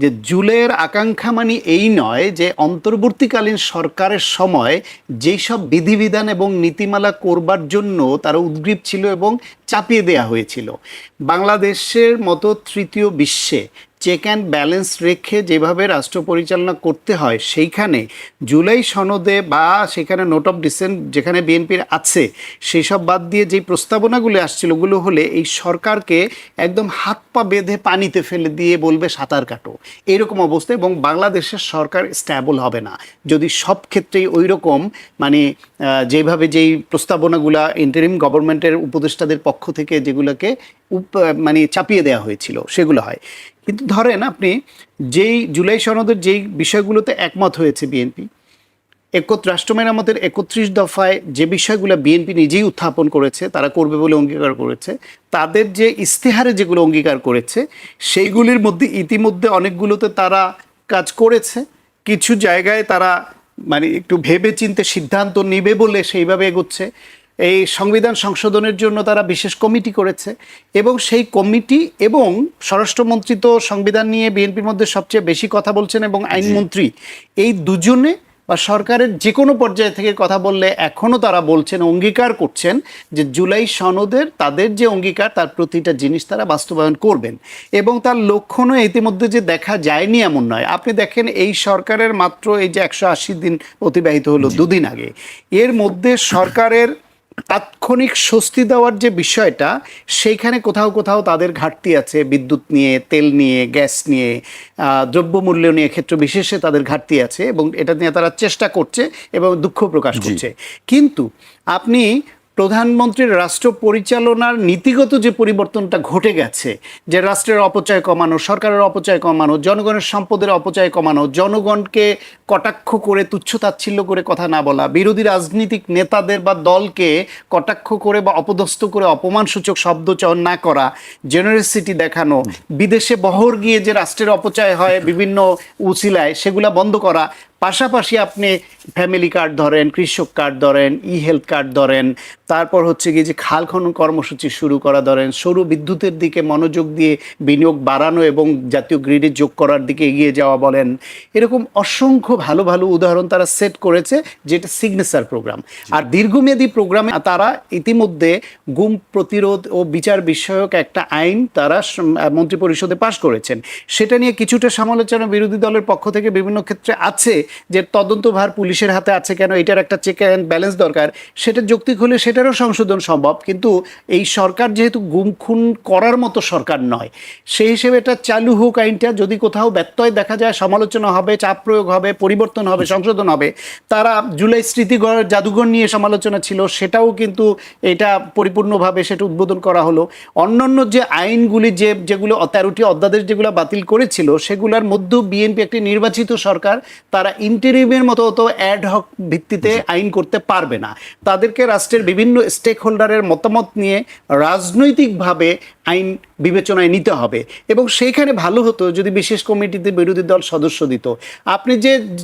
S3: যে জুলাইয়ের আকাঙ্ক্ষা মানে এই নয় যে অন্তর্বর্তীকালীন সরকারের সময় যেই সব বিধিবিধান এবং নীতিমালা করবার জন্য তারা উদ্গ্রীব ছিল এবং চাপিয়ে দেয়া হয়েছিল। বাংলাদেশের মতো তৃতীয় বিশ্বে চেক অ্যান্ড ব্যালেন্স রেখে যেভাবে রাষ্ট্র পরিচালনা করতে হয়, সেইখানে জুলাই সনদে বা সেখানে নোট অফ ডিসেন্ট যেখানে বিএনপির আছে সেই সব বাদ দিয়ে যেই প্রস্তাবনাগুলো আসছিল, ওগুলো হলে এই সরকারকে একদম হাত পা বেঁধে পানিতে ফেলে দিয়ে বলবে সাঁতার কাটো, এরকম অবস্থা। এবং বাংলাদেশের সরকার স্ট্যাবল হবে না যদি সব ক্ষেত্রেই ওই রকম মানে যেভাবে যেই প্রস্তাবনাগুলা ইন্টারিম গভর্নমেন্টের উপদেষ্টাদের পক্ষ থেকে যেগুলোকে মানে চাপিয়ে দেওয়া হয়েছিল সেগুলো হয়। কিন্তু ধরেন আপনি যেই জুলাই সনদের যেই বিষয়গুলোতে একমত হয়েছে বিএনপি, রাষ্ট্র মেরামতের 31 দফায় যে বিষয়গুলো বিএনপি নিজেই উত্থাপন করেছে, তারা করবে বলে অঙ্গীকার করেছে, তাদের যে ইস্তেহারে যেগুলো অঙ্গীকার করেছে সেইগুলির মধ্যে ইতিমধ্যে অনেকগুলোতে তারা কাজ করেছে। কিছু জায়গায় তারা মানে একটু ভেবে চিন্তে সিদ্ধান্ত নেবে বলে সেইভাবে এগোচ্ছে। এই সংবিধান সংশোধনের জন্য তারা বিশেষ কমিটি করেছে এবং সেই কমিটি এবং স্বরাষ্ট্রমন্ত্রী তো সংবিধান নিয়ে বিএনপির মধ্যে সবচেয়ে বেশি কথা বলছেন এবং আইনমন্ত্রী, এই দুজনে বা সরকারের যে কোনো পর্যায়ে থেকে কথা বললে এখনও তারা বলছেন, অঙ্গীকার করছেন যে জুলাই সনদের তাদের যে অঙ্গীকার তার প্রতিটা জিনিস তারা বাস্তবায়ন করবেন এবং তার লক্ষণও ইতিমধ্যে যে দেখা যায়নি এমন নয়। আপনি দেখেন এই সরকারের মাত্র এই যে 180 দিন অতিবাহিত হলো দুদিন আগে, এর মধ্যে সরকারের তাৎক্ষণিক স্বস্তি দেওয়ার যে বিষয়টা, সেইখানে কোথাও কোথাও তাদের ঘাটতি আছে। বিদ্যুৎ নিয়ে, তেল নিয়ে, গ্যাস নিয়ে, দ্রব্যমূল্য নিয়ে ক্ষেত্র বিশেষে তাদের ঘাটতি আছে এবং এটা নিয়ে তারা চেষ্টা করছে এবং দুঃখ প্রকাশ করছে। কিন্তু আপনি প্রধানমন্ত্রীর রাষ্ট্র পরিচালনার নীতিগত যে পরিবর্তনটা ঘটে গেছে, যে রাষ্ট্রের অপচয় কমানো, সরকারের অপচয় কমানো, জনগণের সম্পদের অপচয় কমানো, জনগণকে কটাক্ষ করে তুচ্ছ-তাচ্ছিল্য করে কথা না বলা, বিরোধী রাজনৈতিক নেতাদের বা দলকে কটাক্ষ করে বা অপদস্থ করে অপমানসূচক শব্দ চয়ন না করা, জেনারেসিটি দেখানো, বিদেশে বহর গিয়ে যে রাষ্ট্রের অপচয় হয় বিভিন্ন উছিলায় সেগুলা বন্ধ করা, পাশাপাশি আপনি ফ্যামিলি কার্ড ধরেন, কৃষক কার্ড ধরেন, হেলথ কার্ড ধরেন, তারপর হচ্ছে গিয়ে যে খাল খনন কর্মসূচি শুরু করা ধরেন, সৌর বিদ্যুতের দিকে মনোযোগ দিয়ে বিনিয়োগ বাড়ানো এবং জাতীয় গ্রিডে যোগ করার দিকে এগিয়ে যাওয়া বলেন, এরকম অসংখ্য ভালো ভালো উদাহরণ তারা সেট করেছে, যেটা সিগনেচার প্রোগ্রাম। আর দীর্ঘমেয়াদী প্রোগ্রামে তারা ইতিমধ্যে গুম প্রতিরোধ ও বিচার বিষয়ক একটা আইন তারা মন্ত্রিপরিষদে পাশ করেছেন। সেটা নিয়ে কিছুটা সমালোচনা বিরোধী দলের পক্ষ থেকে বিভিন্ন ক্ষেত্রে আছে, যে তদন্তভার পুলিশের হাতে আছে কেন, এটার একটা চেক অ্যান্ড ব্যালেন্স দরকার। সেটা যৌক্তিক হলে সেটারও সংশোধন সম্ভব, কিন্তু এই সরকার যেহেতু গুম খুন করার মতো সরকার নয়, সেই হিসেবে এটা চালু হোক আইনটা। যদি কোথাও ব্যত্যয় দেখা যায় সমালোচনা হবে, চাপ প্রয়োগ হবে, পরিবর্তন হবে, সংশোধন হবে। তারা জুলাই স্মৃতিঘর জাদুঘর নিয়ে সমালোচনা ছিল, সেটাও কিন্তু এটা পরিপূর্ণভাবে সেটা উদ্বোধন করা হলো। অন্যান্য যে আইনগুলি যেগুলো 13টি অধ্যাদেশ যেগুলো বাতিল করেছিল, সেগুলোর মধ্যেও বিএনপি একটি নির্বাচিত সরকার, তারা ইন্টারিমের মতো অত অ্যাডহক ভিত্তিতে আইন করতে পারবে না। তাদেরকে রাষ্ট্রের বিভিন্ন স্টেক হোল্ডারের মতামত নিয়ে রাজনৈতিকভাবে আইন বিবেচনায় নিতে হবে। এবং সেইখানে ভালো হতো যদি বিশেষ কমিটিতে বিরোধী দল সদস্য দিত। আপনি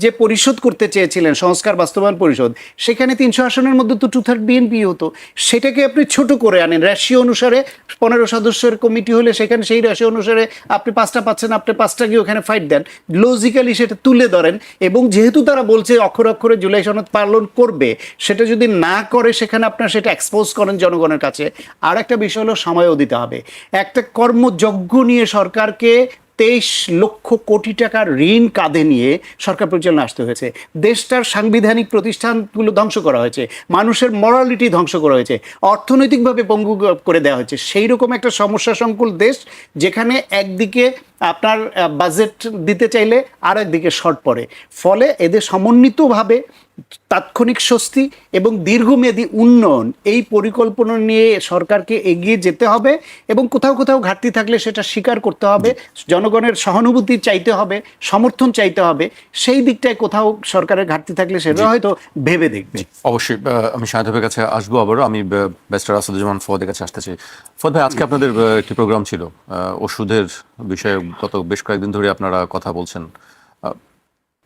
S3: যে পরিষদ করতে চেয়েছিলেন, সংস্কার বাস্তবায়ন পরিষদ, সেখানে 300 আসনের মধ্যে তো 2/3 বিএনপি হতো। সেটাকে আপনি ছোট করে আনেন, রেশিও অনুসারে 15 সদস্যের কমিটি হলে সেখানে সেই রেশিও অনুসারে আপনি 5টা পাচ্ছেন, আপনি 5টা গিয়ে ওখানে ফাইট দেন, লজিক্যালি সেটা তুলে ধরেন। এবং যেহেতু তারা বলছে অক্ষরে অক্ষরে জুলাই সনদ পালন করবে, সেটা যদি না করে সেখানে আপনার সেটা এক্সপোজ করেন জনগণের কাছে। আর একটা বিষয় হলো সময়ও দিতে হবে। একটা কর্মযজ্ঞ নিয়ে সরকারকে 23 লক্ষ কোটি টাকার ঋণ কাঁধে নিয়ে সরকার পরিচালনা আসতে হয়েছে। দেশটার সাংবিধানিক প্রতিষ্ঠানগুলো ধ্বংস করা হয়েছে, মানুষের মরালিটি ধ্বংস করা হয়েছে, অর্থনৈতিকভাবে পঙ্গু করে দেওয়া হয়েছে। সেই রকম একটা সমস্যা সংকুল দেশ, যেখানে একদিকে আপনার বাজেট দিতে চাইলে আর একদিকে শর্ট পড়ে। ফলে এদের সমন্বিতভাবে তাৎক্ষণিক স্বস্তি এবং দীর্ঘমেয়াদী উন্নয়ন, এই পরিকল্পনা নিয়ে সরকারকে এগিয়ে যেতে হবে। এবং কোথাও কোথাও ঘাটতি থাকলে সেটা স্বীকার করতে হবে, জনগণের সহানুভূতি চাইতে হবে, সমর্থন চাইতে হবে। সেই দিকটায় কোথাও সরকারের ঘাটতি থাকলে সেটা হয়তো ভেবে দেখবে।
S2: অবশ্যই আমি শাহিদ কাছে আসবো আবারও। আমি ব্যারিস্টার আসাদুজ্জামান ফুয়াদের কাছে আসতে চাই। ফুয়াদ ভাই, আজকে আপনাদের একটি প্রোগ্রাম ছিল, ওষুধের বিষয়ে গত বেশ কয়েকদিন ধরে আপনারা কথা বলছেন,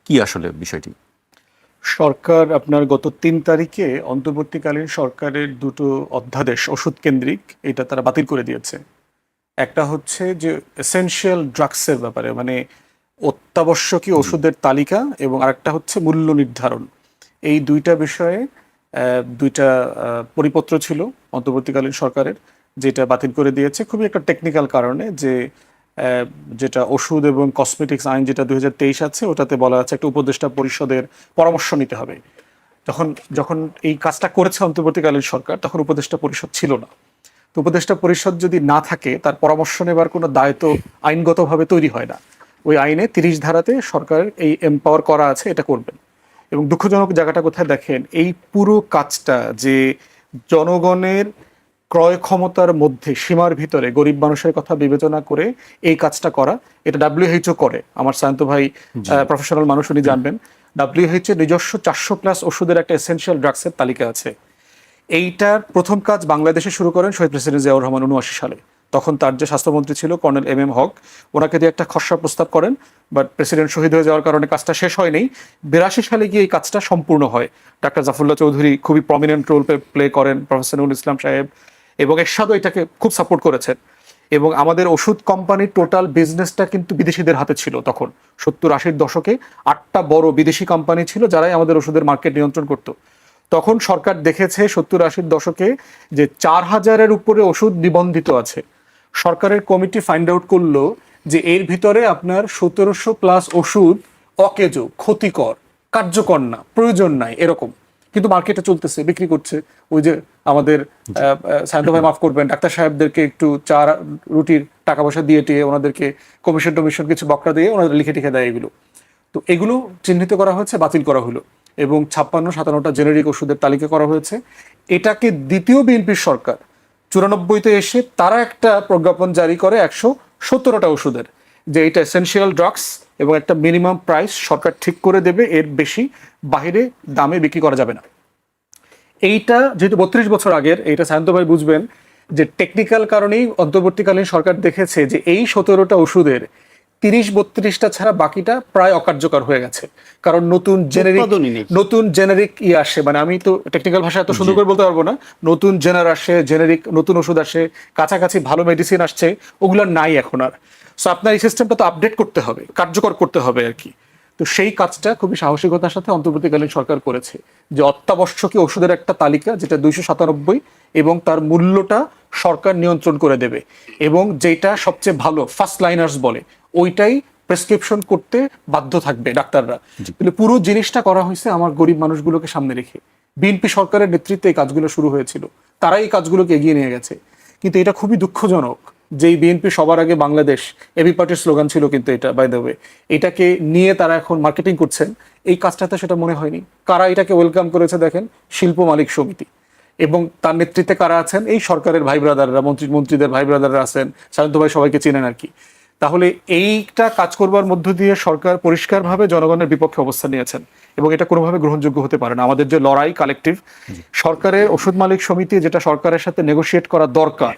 S2: কি আসলে বিষয়টি?
S1: সরকার আপনার গত 3 তারিখে অন্তর্বর্তীকালীন সরকারের 2টো অধ্যাদেশ ওষুধ কেন্দ্রিক, এটা তারা বাতিল করে দিয়েছে। একটা হচ্ছে যে এসেনশিয়াল ড্রাগসের ব্যাপারে, মানে অত্যাবশ্যকীয় ওষুধের তালিকা, এবং আরেকটা হচ্ছে মূল্য নির্ধারণ। এই 2টা বিষয়ে 2টা পরিপত্র ছিল অন্তর্বর্তীকালীন সরকারের, যেটা বাতিল করে দিয়েছে খুবই একটা টেকনিক্যাল কারণে। যেটা ওষুধ এবং কসমেটিক্স আইন যেটা 2023 আছে, ওটাতে বলা আছে একটা উপদেষ্টা পরিষদের পরামর্শ নিতে হবে। যখন এই কাজটা করেছে অন্তর্বর্তীকালীন সরকার, তখন উপদেষ্টা পরিষদ ছিল না। তো উপদেষ্টা পরিষদ যদি না থাকে, তার পরামর্শ নেবার কোনো দায়িত্ব আইনগতভাবে তৈরি হয় না। ওই আইনে 30 ধারাতে সরকার এই এম্পাওয়ার করা আছে, এটা করবেন। এবং দুঃখজনক জায়গাটা কোথায় দেখেন, এই পুরো কাজটা যে জনগণের ক্রয় ক্ষমতার মধ্যে সীমার ভিতরে গরিব মানুষের কথা বিবেচনা করে এই কাজটা করা, এটা WHO করে। আমার সায়ন্ত ভাই প্রফেশনাল মানুষ, উনি জানবেন। WHO নিজস্ব 400+ ওষুধের একটা এসেনশিয়াল ড্রাগসের তালিকা আছে। এইটার প্রথম কাজ বাংলাদেশে শুরু করেন শহীদ প্রেসিডেন্ট জিয়াউর রহমান 79 সালে। তখন তার যে স্বাস্থ্যমন্ত্রী ছিল কর্নেল MM হক, ওনাকে দিয়ে একটা খসড়া প্রস্তাব করেন। বাট প্রেসিডেন্ট শহীদ হয়ে যাওয়ার কারণে কাজটা শেষ হয়নি। 82 সালে গিয়ে এই কাজটা সম্পূর্ণ হয়। ডাক্তার জাফরুল্লাহ চৌধুরী খুবই প্রমিনেন্ট রোল প্লে করেন, প্রফেসর নুরুল ইসলাম সাহেব এবং এরশাদও এটাকে খুব সাপোর্ট করেছেন। এবং আমাদের ওষুধ কোম্পানির টোটাল বিজনেসটা কিন্তু বিদেশিদের হাতে ছিল তখন। 70-80 দশকে 8টা বড় বিদেশি কোম্পানি ছিল, যারাই আমাদের ওষুধের মার্কেট নিয়ন্ত্রণ করত। তখন সরকার দেখেছে 70-80 দশকে যে 4000-এর উপরে ওষুধ নিবন্ধিত আছে। সরকারের কমিটি ফাইন্ড আউট করলো যে এর ভিতরে আপনার 1700+ ওষুধ অকেজ, ক্ষতিকর, কার্যকর না, প্রয়োজন নাই এরকম, কিন্তু মার্কেটে চলতেছে, বিক্রি করছে। ওই যে আমাদের সায়ন্ত ভাই মাফ করবেন, ডাক্তার সাহেবদেরকে একটু চা রুটির টাকা পয়সা দিয়ে টিয়ে ওনাদেরকে কমিশন টমিশন কিছু বকরা দিয়ে ওনাদের লিখে টিখে দেয় এগুলো। তো এগুলো চিহ্নিত করা হয়েছে, বাতিল করা হলো, এবং 56-57টা জেনেরিক ওষুধের তালিকা করা হয়েছে। এটাকে দ্বিতীয় বিএনপির সরকার 94-তে এসে তারা একটা প্রজ্ঞাপন জারি করে 117টা ওষুধের, যে এটা এসেনশিয়াল ড্রাগস এবং একটা মিনিমাম প্রাইস সরকার ঠিক করে দেবে, এর বেশি বাইরে দামে বিক্রি করা যাবে না। এইটা যেহেতু 32 বছর আগের, এইটা সায়ন্ত ভাই বুঝবেন যে টেকনিক্যাল কারণেই অন্তর্বর্তীকালীন সরকার দেখেছে যে এই 17টা ওষুধের 30-32টা ছাড়া বাকিটা প্রায় অকার্যকর হয়ে গেছে, কারণ
S3: উৎপাদনই নেই।
S1: নতুন জেনারিক আসে, মানে আমি তো টেকনিক্যাল ভাষা এত সুন্দর করে বলতে পারবো না, নতুন আসে, জেনারিক নতুন ওষুধ আসে, কাছাকাছি ভালো মেডিসিন আসছে, ওগুলো নাই এখন আর। সো আপনার এই সিস্টেমটা তো আপডেট করতে হবে, কার্যকর করতে হবে আর কি। তো সেই কাজটা খুবই সাহসিকতার সাথে অন্তর্বর্তীকালীন সরকার করেছে, যে অত্যাবশ্যকীয় ওষুধের একটা তালিকা যেটা 297 এবং তার মূল্যটা সরকার নিয়ন্ত্রণ করে দেবে, এবং যেটা সবচেয়ে ভালো ফার্স্ট লাইনার্স বলে ওইটাই প্রেসক্রিপশন করতে বাধ্য থাকবে ডাক্তাররা। তাহলে পুরো জিনিসটা করা হয়েছে আমার গরিব মানুষগুলোকে সামনে রেখে। বিএনপি সরকারের নেতৃত্বে এই কাজগুলো শুরু হয়েছিল, তারাই এই কাজগুলোকে এগিয়ে নিয়ে গেছে। কিন্তু এটা খুবই দুঃখজনক যে বিএনপি সবার আগে বাংলাদেশ এবি পার্টির স্লোগান ছিল, কিন্তু এটা বাই দ্য ওয়ে এটাকে নিয়ে তারা এখন মার্কেটিং করছেন, এই কাজটাতে সেটা মনে হয়নি। কারা এটাকে ওয়েলকাম করেছে দেখেন, শিল্প মালিক সমিতি, এবং তার নেতৃত্বে কারা আছেন, এই সরকারের ভাই ব্রাদাররা, মন্ত্রীদের ভাই ব্রাদাররা আছেন, সায়ন্ত ভাই সবাইকে চেনেন আর কি। তাহলে এইটা কাজ করবার মধ্য দিয়ে সরকার পরিষ্কারভাবে জনগণের বিপক্ষে অবস্থান নিয়েছেন, এবং এটা কোনোভাবে গ্রহণযোগ্য হতে পারে না। আমাদের যে লড়াই কালেকটিভ, সরকারের ওষুধ মালিক সমিতি যেটা সরকারের সাথে নেগোশিয়েট করা দরকার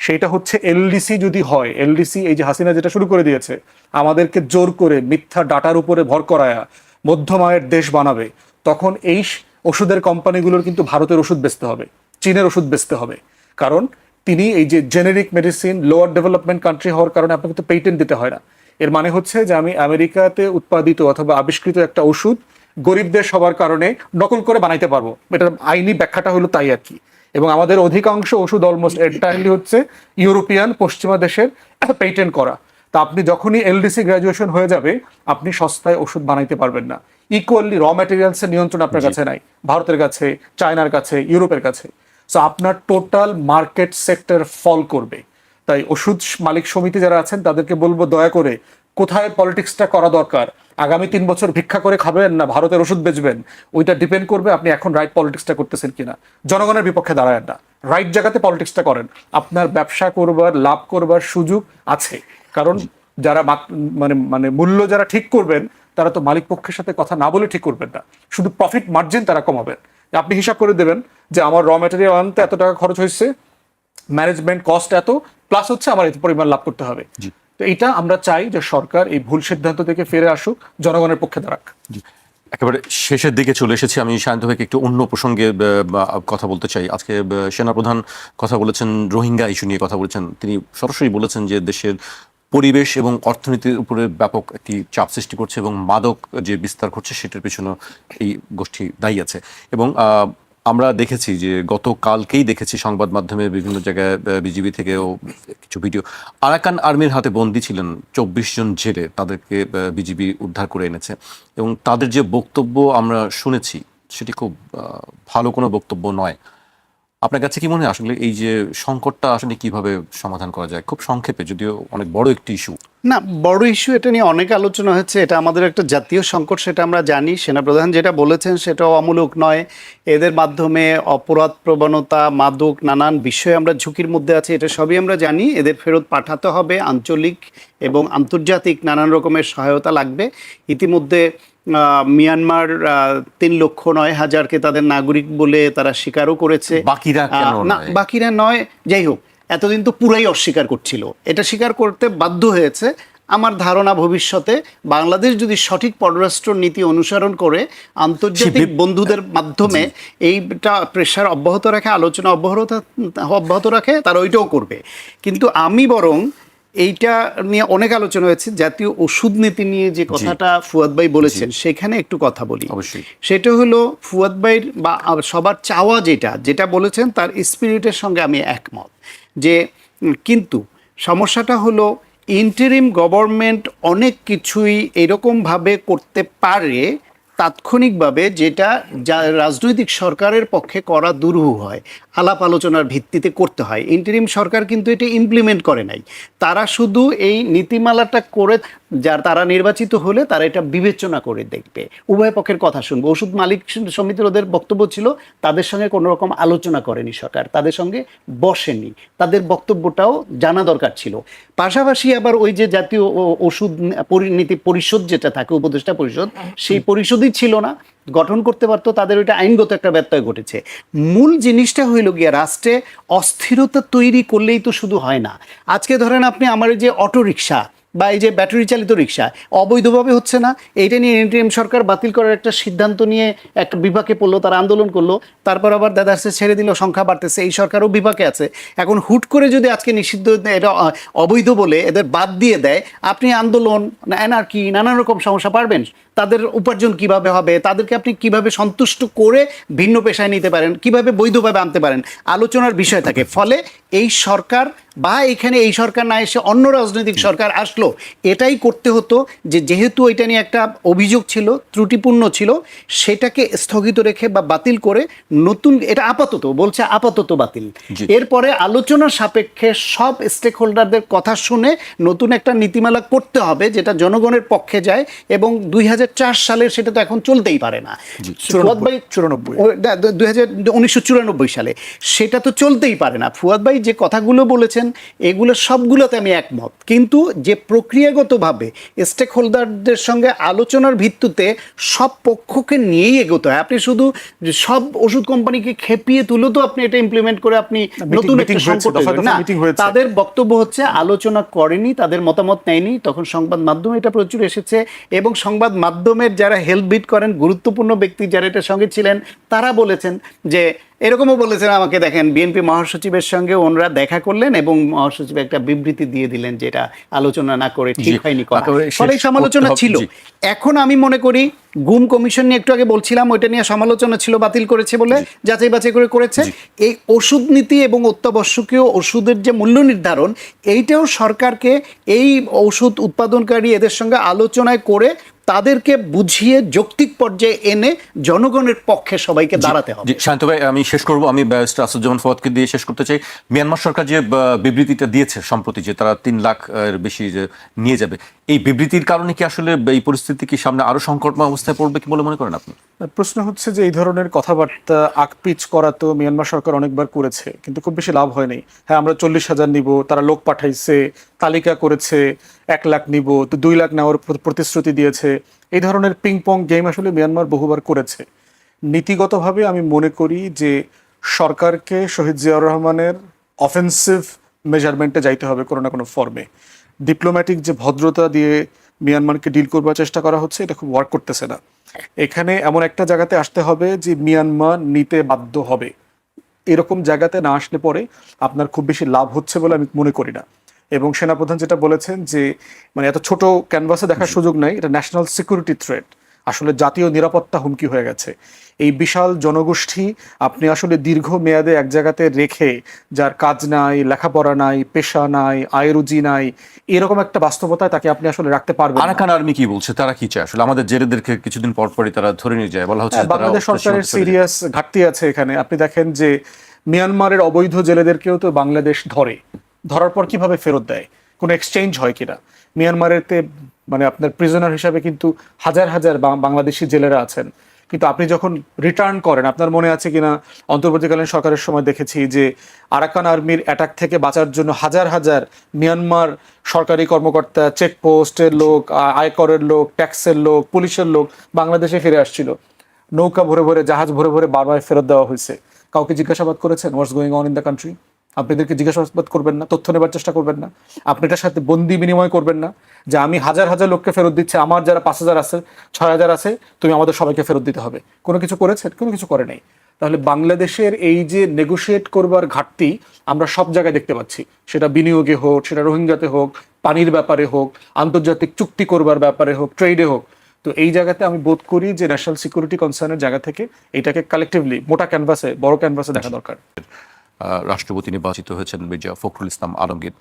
S1: সেটা হচ্ছে এলডিসি যদি হয়। এলডিসি এই যে হাসিনা যেটা শুরু করে দিয়েছে, আমাদেরকে জোর করে মিথ্যা ডাটার উপরে ভর করায়া মধ্যম আয়ের দেশ বানাবে, তখন এই ওষুধের কোম্পানিগুলোর কিন্তু ভারতের ওষুধ বেচতে হবে, চীনের ওষুধ বেচতে হবে। কারণ তিনি এই যে generic medicine lower development country হওয়ার কারণে আপনাকে তো পেটেন্ট দিতে হয় না। এর মানে হচ্ছে যে আমি আমেরিকাতে উৎপাদিত অথবা আবিষ্কৃত একটা ওষুধ গরিবদের সবার কারণে নকল করে বানাইতে পারবো, এটার আইনি ব্যাখ্যাটা হলো তাই আর কি। এবং আমাদের অধিকাংশ ওষুধ অলমোস্ট এন্টায়ারলি হচ্ছে ইউরোপিয়ান পশ্চিমা দেশের পেটেন্ট করা। তা আপনি যখনই এলডিসি গ্র্যাজুয়েশন হয়ে যাবে, আপনি সস্তায় ওষুধ বানাইতে পারবেন না। ইকুয়ালি র ম্যাটেরিয়ালসের নিয়ন্ত্রণ আপনার কাছে নাই, ভারতের কাছে, চায়নার কাছে, ইউরোপের কাছে। সো আপনার টোটাল মার্কেট সেক্টর ফল করবে। তাই ওষুধ মালিক সমিতি যারা আছেন তাদেরকে বলবো, দয়া করে কোথায় পলিটিক্সটা করা দরকার, আগামী 3 বছর ভিক্ষা করে খাবেন না ভারতের ওষুধ বেচবেন, ওইটা ডিপেন্ড করবে আপনি এখন রাইট পলিটিক্সটা করতেছেন কিনা। জনগণের বিপক্ষে দাঁড়ায় না, রাইট জায়গাতে পলিটিক্সটা করেন, আপনার ব্যবসা করবার, লাভ করবার সুযোগ আছে। কারণ যারা মানে মূল্য যারা ঠিক করবেন, তারা তো মালিক পক্ষের সাথে কথা না বলে ঠিক করবেন না, শুধু প্রফিট মার্জিন তারা কমাবেন। আপনি হিসাব করে দেবেন যে আমার র ম্যাটেরিয়াল আনতে এত টাকা খরচ হয়েছে, ম্যানেজমেন্ট কস্ট এত, প্লাস হচ্ছে আমার এত পরিমাণ লাভ করতে হবে। তো এইটা আমরা চাই যে সরকার এই ভুল সিদ্ধান্ত থেকে ফিরে আসুক, জনগণের পক্ষে দাঁড়াক।
S2: একেবারে শেষের দিকে চলে এসেছি, আমি সায়ন্ত ভাইকে একটু অন্য প্রসঙ্গে কথা বলতে চাই। আজকে সেনাপ্রধান কথা বলেছেন, রোহিঙ্গা ইস্যু নিয়ে কথা বলেছেন। তিনি সরাসরি বলেছেন যে দেশের পরিবেশ এবং অর্থনীতির উপরে ব্যাপক একটি চাপ সৃষ্টি করছে, এবং মাদক যে বিস্তার করছে সেটার পিছনে এই গোষ্ঠী দায়ী আছে। এবং আমরা দেখেছি যে গতকালকেই দেখেছি সংবাদ মাধ্যমে বিভিন্ন জায়গায় বিজিবি থেকেও কিছু ভিডিও, আরাকান আর্মির হাতে বন্দী ছিলেন 24 জন জেলে, তাদেরকে বিজিবি উদ্ধার করে এনেছে, এবং তাদের যে বক্তব্য আমরা শুনেছি সেটি খুব ভালো কোনো বক্তব্য নয়। আপনার কাছে কি মনে হয় আসলে এই যে সংকটটা আসলে কিভাবে সমাধান করা যায়? খুব সংক্ষেপে, যদিও অনেক বড় একটি ইস্যু।
S3: না, বড় ইস্যু, এটা নিয়ে অনেক আলোচনা হচ্ছে, এটা আমাদের একটা জাতীয় সংকট, সেটা আমরা জানি। সেনাপ্রধান যেটা বলেছেন সেটাও অমূলক নয়। এদের মাধ্যমে অপরাধ প্রবণতা, মাদক, নানান বিষয়ে আমরা ঝুঁকির মধ্যে আছি, এটা সবই আমরা জানি। এদের ফেরত পাঠাতে হবে, আঞ্চলিক এবং আন্তর্জাতিক নানান রকমের সহায়তা লাগবে। ইতিমধ্যে মিয়ানমার 3,09,000-কে তাদের নাগরিক বলে তারা স্বীকারও করেছে।
S2: বাকিরা
S3: না, বাকিরা নয়, যাই হোক, এতদিন তো পুরাই অস্বীকার করছিল, এটা স্বীকার করতে বাধ্য হয়েছে। আমার ধারণা ভবিষ্যতে বাংলাদেশ যদি সঠিক পররাষ্ট্র নীতি অনুসরণ করে আন্তর্জাতিক বন্ধুদের মাধ্যমে এইটা প্রেশার অব্যাহত রাখে, আলোচনা অব্যাহত রাখে, তারা ওইটাও করবে। কিন্তু আমি বরং এইটা নিয়ে অনেক আলোচনা হয়েছে, জাতীয় ওষুধ নীতি নিয়ে যে কথাটা ফুয়াদ ভাই বলেছেন, সেখানে একটু কথা বলি।
S2: অবশ্যই।
S3: সেটা হলো ফুয়াদ ভাইয়ের বা সবার চাওয়া যেটা বলেছেন, তার স্পিরিটের সঙ্গে আমি একমত। যে কিন্তু সমস্যাটা হলো ইন্টারিম গভর্নমেন্ট অনেক কিছুই এরকমভাবে করতে পারে তাৎক্ষণিকভাবে, যেটা রাজনৈতিক সরকারের পক্ষে করা দুরূহ হয়, আলাপ আলোচনার ভিত্তিতে করতে হয়। ইন্টারিম সরকার কিন্তু এটা ইমপ্লিমেন্ট করে নাই, তারা শুধু এই নীতিমালাটা করে যার তারা নির্বাচিত হলে তারা এটা বিবেচনা করে দেখবে, উভয় পক্ষের কথা শুনবে। ওষুধ মালিক সমিতির ওদের বক্তব্য ছিল তাদের সঙ্গে কোনো রকম আলোচনা করেনি সরকার, তাদের সঙ্গে বসেনি, তাদের বক্তব্যটাও জানা দরকার ছিল। পাশাপাশি আবার ওই যে জাতীয় ওষুধ নীতি পরিষদ যেটা থাকে, উপদেষ্টা পরিষদ, সেই পরিষদই ছিল না, গঠন করতে পারতো, তাদের ওইটা আইনগত একটা ব্যত্যয় ঘটেছে। মূল জিনিসটা হইল গিয়া রাষ্ট্রে অস্থিরতা তৈরি করলেই তো শুধু হয় না। আজকে ধরেন আপনি আমার এই যে অটো রিক্সা বা এই যে ব্যাটারি চালিত রিক্সা অবৈধভাবে হচ্ছে না, এইটা নিয়ে ইন্টারিম সরকার বাতিল করার একটা সিদ্ধান্ত নিয়ে একটা বিপাকে পড়লো, তারা আন্দোলন করলো, তারপর আবার দাদার্সে ছেড়ে দিল, সংখ্যা বাড়তেছে, এই সরকারও বিপাকে আছে। এখন হুট করে যদি আজকে নিষিদ্ধ, এটা অবৈধ বলে এদের বাদ দিয়ে দেয়, আপনি আন্দোলন, এনার্কি, নানান রকম সমস্যা পারবেন। তাদের উপার্জন কিভাবে হবে, তাদেরকে আপনি কিভাবে সন্তুষ্ট করে ভিন্ন পেশায় নিতে পারেন, কিভাবে বৈধভাবে আনতে পারেন, আলোচনার বিষয় থাকে। ফলে এই সরকার বা এখানে এই সরকার না এসে অন্য রাজনৈতিক সরকার আসলো, এটাই করতে হতো যে যেহেতু এটা নিয়ে একটা অভিযোগ ছিল, ত্রুটিপূর্ণ ছিল, সেটাকে স্থগিত রেখে বা বাতিল করে নতুন, এটা আপাতত বলছে, আপাতত বাতিল, এরপরে আলোচনার সাপেক্ষে সব স্টেক হোল্ডারদের কথা শুনে নতুন একটা নীতিমালা করতে হবে যেটা জনগণের পক্ষে যায়। এবং 2004 সালের সেটা তো এখন চলতেই পারে না, 1994 সালে সেটা তো চলতেই পারে না। ফুয়াদ ভাই যে কথাগুলো বলেছেন এগুলো সবগুলোতে আমি একমত, কিন্তু যে প্রক্রিয়াগতভাবে স্টেক হোল্ডারদের সঙ্গে আলোচনার ভিত্তিতে সব পক্ষকে নিয়েই এগোতে হয়। আপনি শুধু সব ওষুধ কোম্পানিকে খেপিয়ে তুলে তো আপনি এটা ইমপ্লিমেন্ট করে আপনি নতুন একটা সংকট না। তাদের বক্তব্য হচ্ছে আলোচনা করেনি, তাদের মতামত নেয়নি, তখন সংবাদ মাধ্যমে এটা প্রচুর এসেছে, এবং সংবাদ মাধ্যমের যারা হেল্প বিট করেন, গুরুত্বপূর্ণ ব্যক্তি যারা এটার সঙ্গে ছিলেন, তারা বলেছেন যে, এরকমও বলেছেন আমাকে, দেখেন বিএনপি মহাসচিবের সঙ্গে ওনারা দেখা করলেন এবং মহাসচিব একটা বিবৃতি দিয়ে দিলেন যে এটা আলোচনা না করে ঠিক হয়নি কথা, ফলে সমালোচনা ছিল। এখন আমি মনে করি গুম কমিশন নিয়ে একটু আগে বলছিলাম, ওইটা নিয়ে সমালোচনা ছিল, বাতিল করেছে বলে, যাচাই বাছাই করে করেছে। এই ওষুধ নীতি এবং অত্যাবশ্যকীয় ওষুধের যে মূল্য নির্ধারণ, এইটাও সরকারকে এই ওষুধ উৎপাদনকারী এদের সঙ্গে আলোচনায় করে তাদেরকে বুঝিয়ে যৌক্তিক পর্যায়ে এনে জনগণের পক্ষে সবাইকে দাঁড়াতে হবে।
S2: শান্ত ভাই, আমি শেষ করব, আমি ব্যারিস্টার আসাদুজ্জামান ফুয়াদকে দিয়ে শেষ করতে চাই। মিয়ানমার সরকার যে বিবৃতিটা দিয়েছে সম্প্রতি, যে তারা 3 লাখ এর বেশি নিয়ে যাবে, এই বিবৃতির কারণে কি আসলে এই পরিস্থিতি কি সামনে আরো সংকটময় অবস্থায় পড়বে কি বলে মনে করেন আপনি?
S1: প্রশ্ন হচ্ছে যে এই ধরনের কথাবার্তা আকপিচ করা তো মিয়ানমার সরকার অনেকবার করেছে, কিন্তু খুব বেশি লাভ হয়নি। হ্যাঁ, আমরা 40,000 নিব, তারা লোক পাঠাইছে, তালিকা করেছে, 1 লাখ নিব, তো 2 লাখ নেওয়ার প্রতিশ্রুতি দিয়েছে। এই ধরনের পিংপং গেম আসলে মিয়ানমার বহুবার করেছে। নীতিগতভাবে আমি মনে করি যে সরকারকে শহীদ জিয়াউর রহমানের অফেন্সিভ মেজারমেন্টে যাইতে হবে কোনো না কোনো ফর্মে। ডিপ্লোম্যাটিক যে ভদ্রতা দিয়ে মিয়ানমারকে ডিল করবার চেষ্টা করা হচ্ছে, এটা খুব ওয়ার্ক করতেছে না। এখানে এমন একটা জায়গাতে আসতে হবে যে মিয়ানমার নিতে বাধ্য হবে। এরকম জায়গাতে না আসলে পরে আপনার খুব বেশি লাভ হচ্ছে বলে আমি মনে করি না। এবং সেনাপ্রধান যেটা বলেছেন যে মানে এত ছোট ক্যানভাসে দেখার সুযোগ নাই, এটা ন্যাশনাল সিকিউরিটি থ্রেট, আসলে জাতীয় নিরাপত্তা হুমকি হয়ে গেছে। এই বিশাল জনগোষ্ঠী আপনি আসলে দীর্ঘ মেয়াদে এক জায়গাতে রেখে, যার কাজ নাই, লেখাপড়া নাই, পেশা নাই, আয় রুজি নাই, এরকম একটা বাস্তবতায় তাকে আপনি আসলে রাখতে পারবেন।
S2: আরাকান আর্মি কি বলছে, তারা কি চায় আসলে? আমাদের জেলেদেরকে কিছুদিন পর পরই তারা ধরে নিয়ে যায়, বলা হচ্ছে
S1: বাংলাদেশ সরকারের সিরিয়াস ঘাটতি আছে এখানে। আপনি দেখেন যে মিয়ানমারের অবৈধ জেলেদেরকেও তো বাংলাদেশ ধরার পর কিভাবে ফেরত দেয়, কোনো এক্সচেঞ্জ হয় কিনা। মিয়ানমারেতে মানে আপনার প্রিজনার হিসাবে কিন্তু হাজার হাজার বাংলাদেশি জেলেরা আছেন, কিন্তু আপনি যখন রিটার্ন করেন, আপনার মনে আছে কিনা অন্তর্বর্তীকালীন সরকারের সময় দেখেছি যে আরাকান আর্মির অ্যাটাক থেকে বাঁচার জন্য হাজার হাজার মিয়ানমার সরকারি কর্মকর্তা, চেকপোস্টের লোক, আয়করের লোক, ট্যাক্সের লোক, পুলিশের লোক বাংলাদেশে ফিরে আসছিল। নৌকা ভরে ভরে, জাহাজ ভরে ভরে বারবার ফেরত দেওয়া হয়েছে। কাউকে জিজ্ঞাসাবাদ করেছেন what's going on in the country? আপনাদেরকে জিজ্ঞাসাবাদ করবেন না, তথ্য নেবার চেষ্টা করবেন না, আপনি এটার সাথে বন্দি বিনিময় করবেন না যে আমি হাজার হাজার লোককে ফেরত দিচ্ছি, আমার যারা 5,000 আছে, 6,000 আছে, তুমি আমাদের সবাইকে ফেরত দিতে হবে। কোনো কিছু করেছে? কোনো কিছু করে নাই। তাহলে বাংলাদেশের এই যে নেগোশিয়েট করবার ঘাটতি আমরা সব জায়গায় দেখতে পাচ্ছি, সেটা বিনিয়োগে হোক, সেটা রোহিঙ্গাতে হোক, পানির ব্যাপারে হোক, আন্তর্জাতিক চুক্তি করবার ব্যাপারে হোক, ট্রেডে হোক। তো এই জায়গাতে আমি বোধ করি যে ন্যাশনাল সিকিউরিটি কনসার্নের জায়গা থেকে এটাকে কালেকটিভলি মোটা ক্যানভাসে, বড় ক্যানভাসে দেখা দরকার।
S2: রাষ্ট্রপতি নির্বাচিত হয়েছেন মির্জা ফখরুল ইসলাম আলমগীর।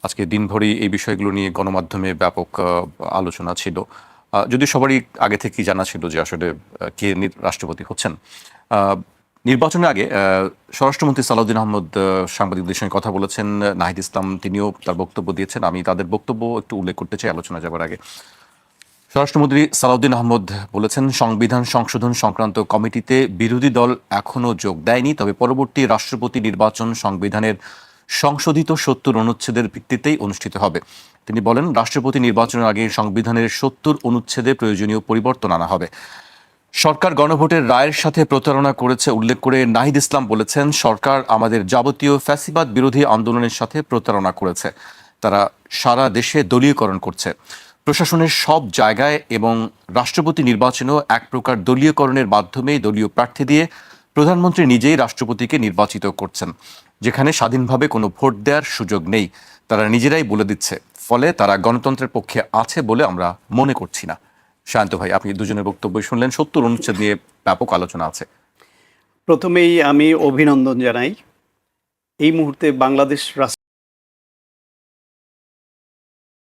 S2: আজকে দিনভরই এই বিষয়গুলো নিয়ে গণমাধ্যমে ব্যাপক আলোচনা ছিল, যদি সবারই আগে থেকেই জানা ছিল যে আসলে কে রাষ্ট্রপতি হচ্ছেন। নির্বাচনের আগে স্বরাষ্ট্রমন্ত্রী সালাউদ্দিন আহমদ সাংবাদিকদের সঙ্গে কথা বলেছেন, নাহিদ ইসলাম তিনিও তার বক্তব্য দিয়েছেন। আমি তাদের বক্তব্য একটু উল্লেখ করতে চাই আলোচনা যাবার আগে। স্বরাষ্ট্রমন্ত্রী সালাউদ্দিন আহমদ বলেছেন, সংবিধান সংশোধন সংক্রান্ত কমিটিতে বিরোধী দল এখনও যোগ দেয়নি, তবে পরবর্তী রাষ্ট্রপতি নির্বাচন সংবিধানের সংশোধিত ৭০ অনুচ্ছেদের ভিত্তিতেই অনুষ্ঠিত হবে। তিনি বলেন, রাষ্ট্রপতি নির্বাচনের আগে সংবিধানের ৭০ অনুচ্ছেদে প্রয়োজনীয় পরিবর্তন আনা হবে। সরকার গণভোটের রায়ের সাথে প্রতারণা করেছে উল্লেখ করে নাহিদ ইসলাম বলেছেন, সরকার আমাদের যাবতীয় ফ্যাসিবাদ বিরোধী আন্দোলনের সাথে প্রতারণা করেছে। তারা সারা দেশে দলীয়করণ করছে। প্রশাসনের সব জায়গায় এবং রাষ্ট্রপতি নির্বাচনেও এক প্রকার দলীয়করণের মাধ্যমে দলীয় প্রার্থী দিয়ে প্রধানমন্ত্রী নিজেই রাষ্ট্রপতিকে নির্বাচিত করছেন, যেখানে স্বাধীনভাবে কোনো ভোট দেওয়ার সুযোগ নেই। তারা নিজেরাই বলে দিচ্ছে, ফলে তারা গণতন্ত্রের পক্ষে আছে বলে আমরা মনে করছি না। শান্ত ভাই, আপনি দুজনের বক্তব্য শুনলেন। ৭০ অনুচ্ছেদ নিয়ে ব্যাপক আলোচনা আছে।
S3: প্রথমেই আমি অভিনন্দন জানাই এই মুহূর্তে বাংলাদেশ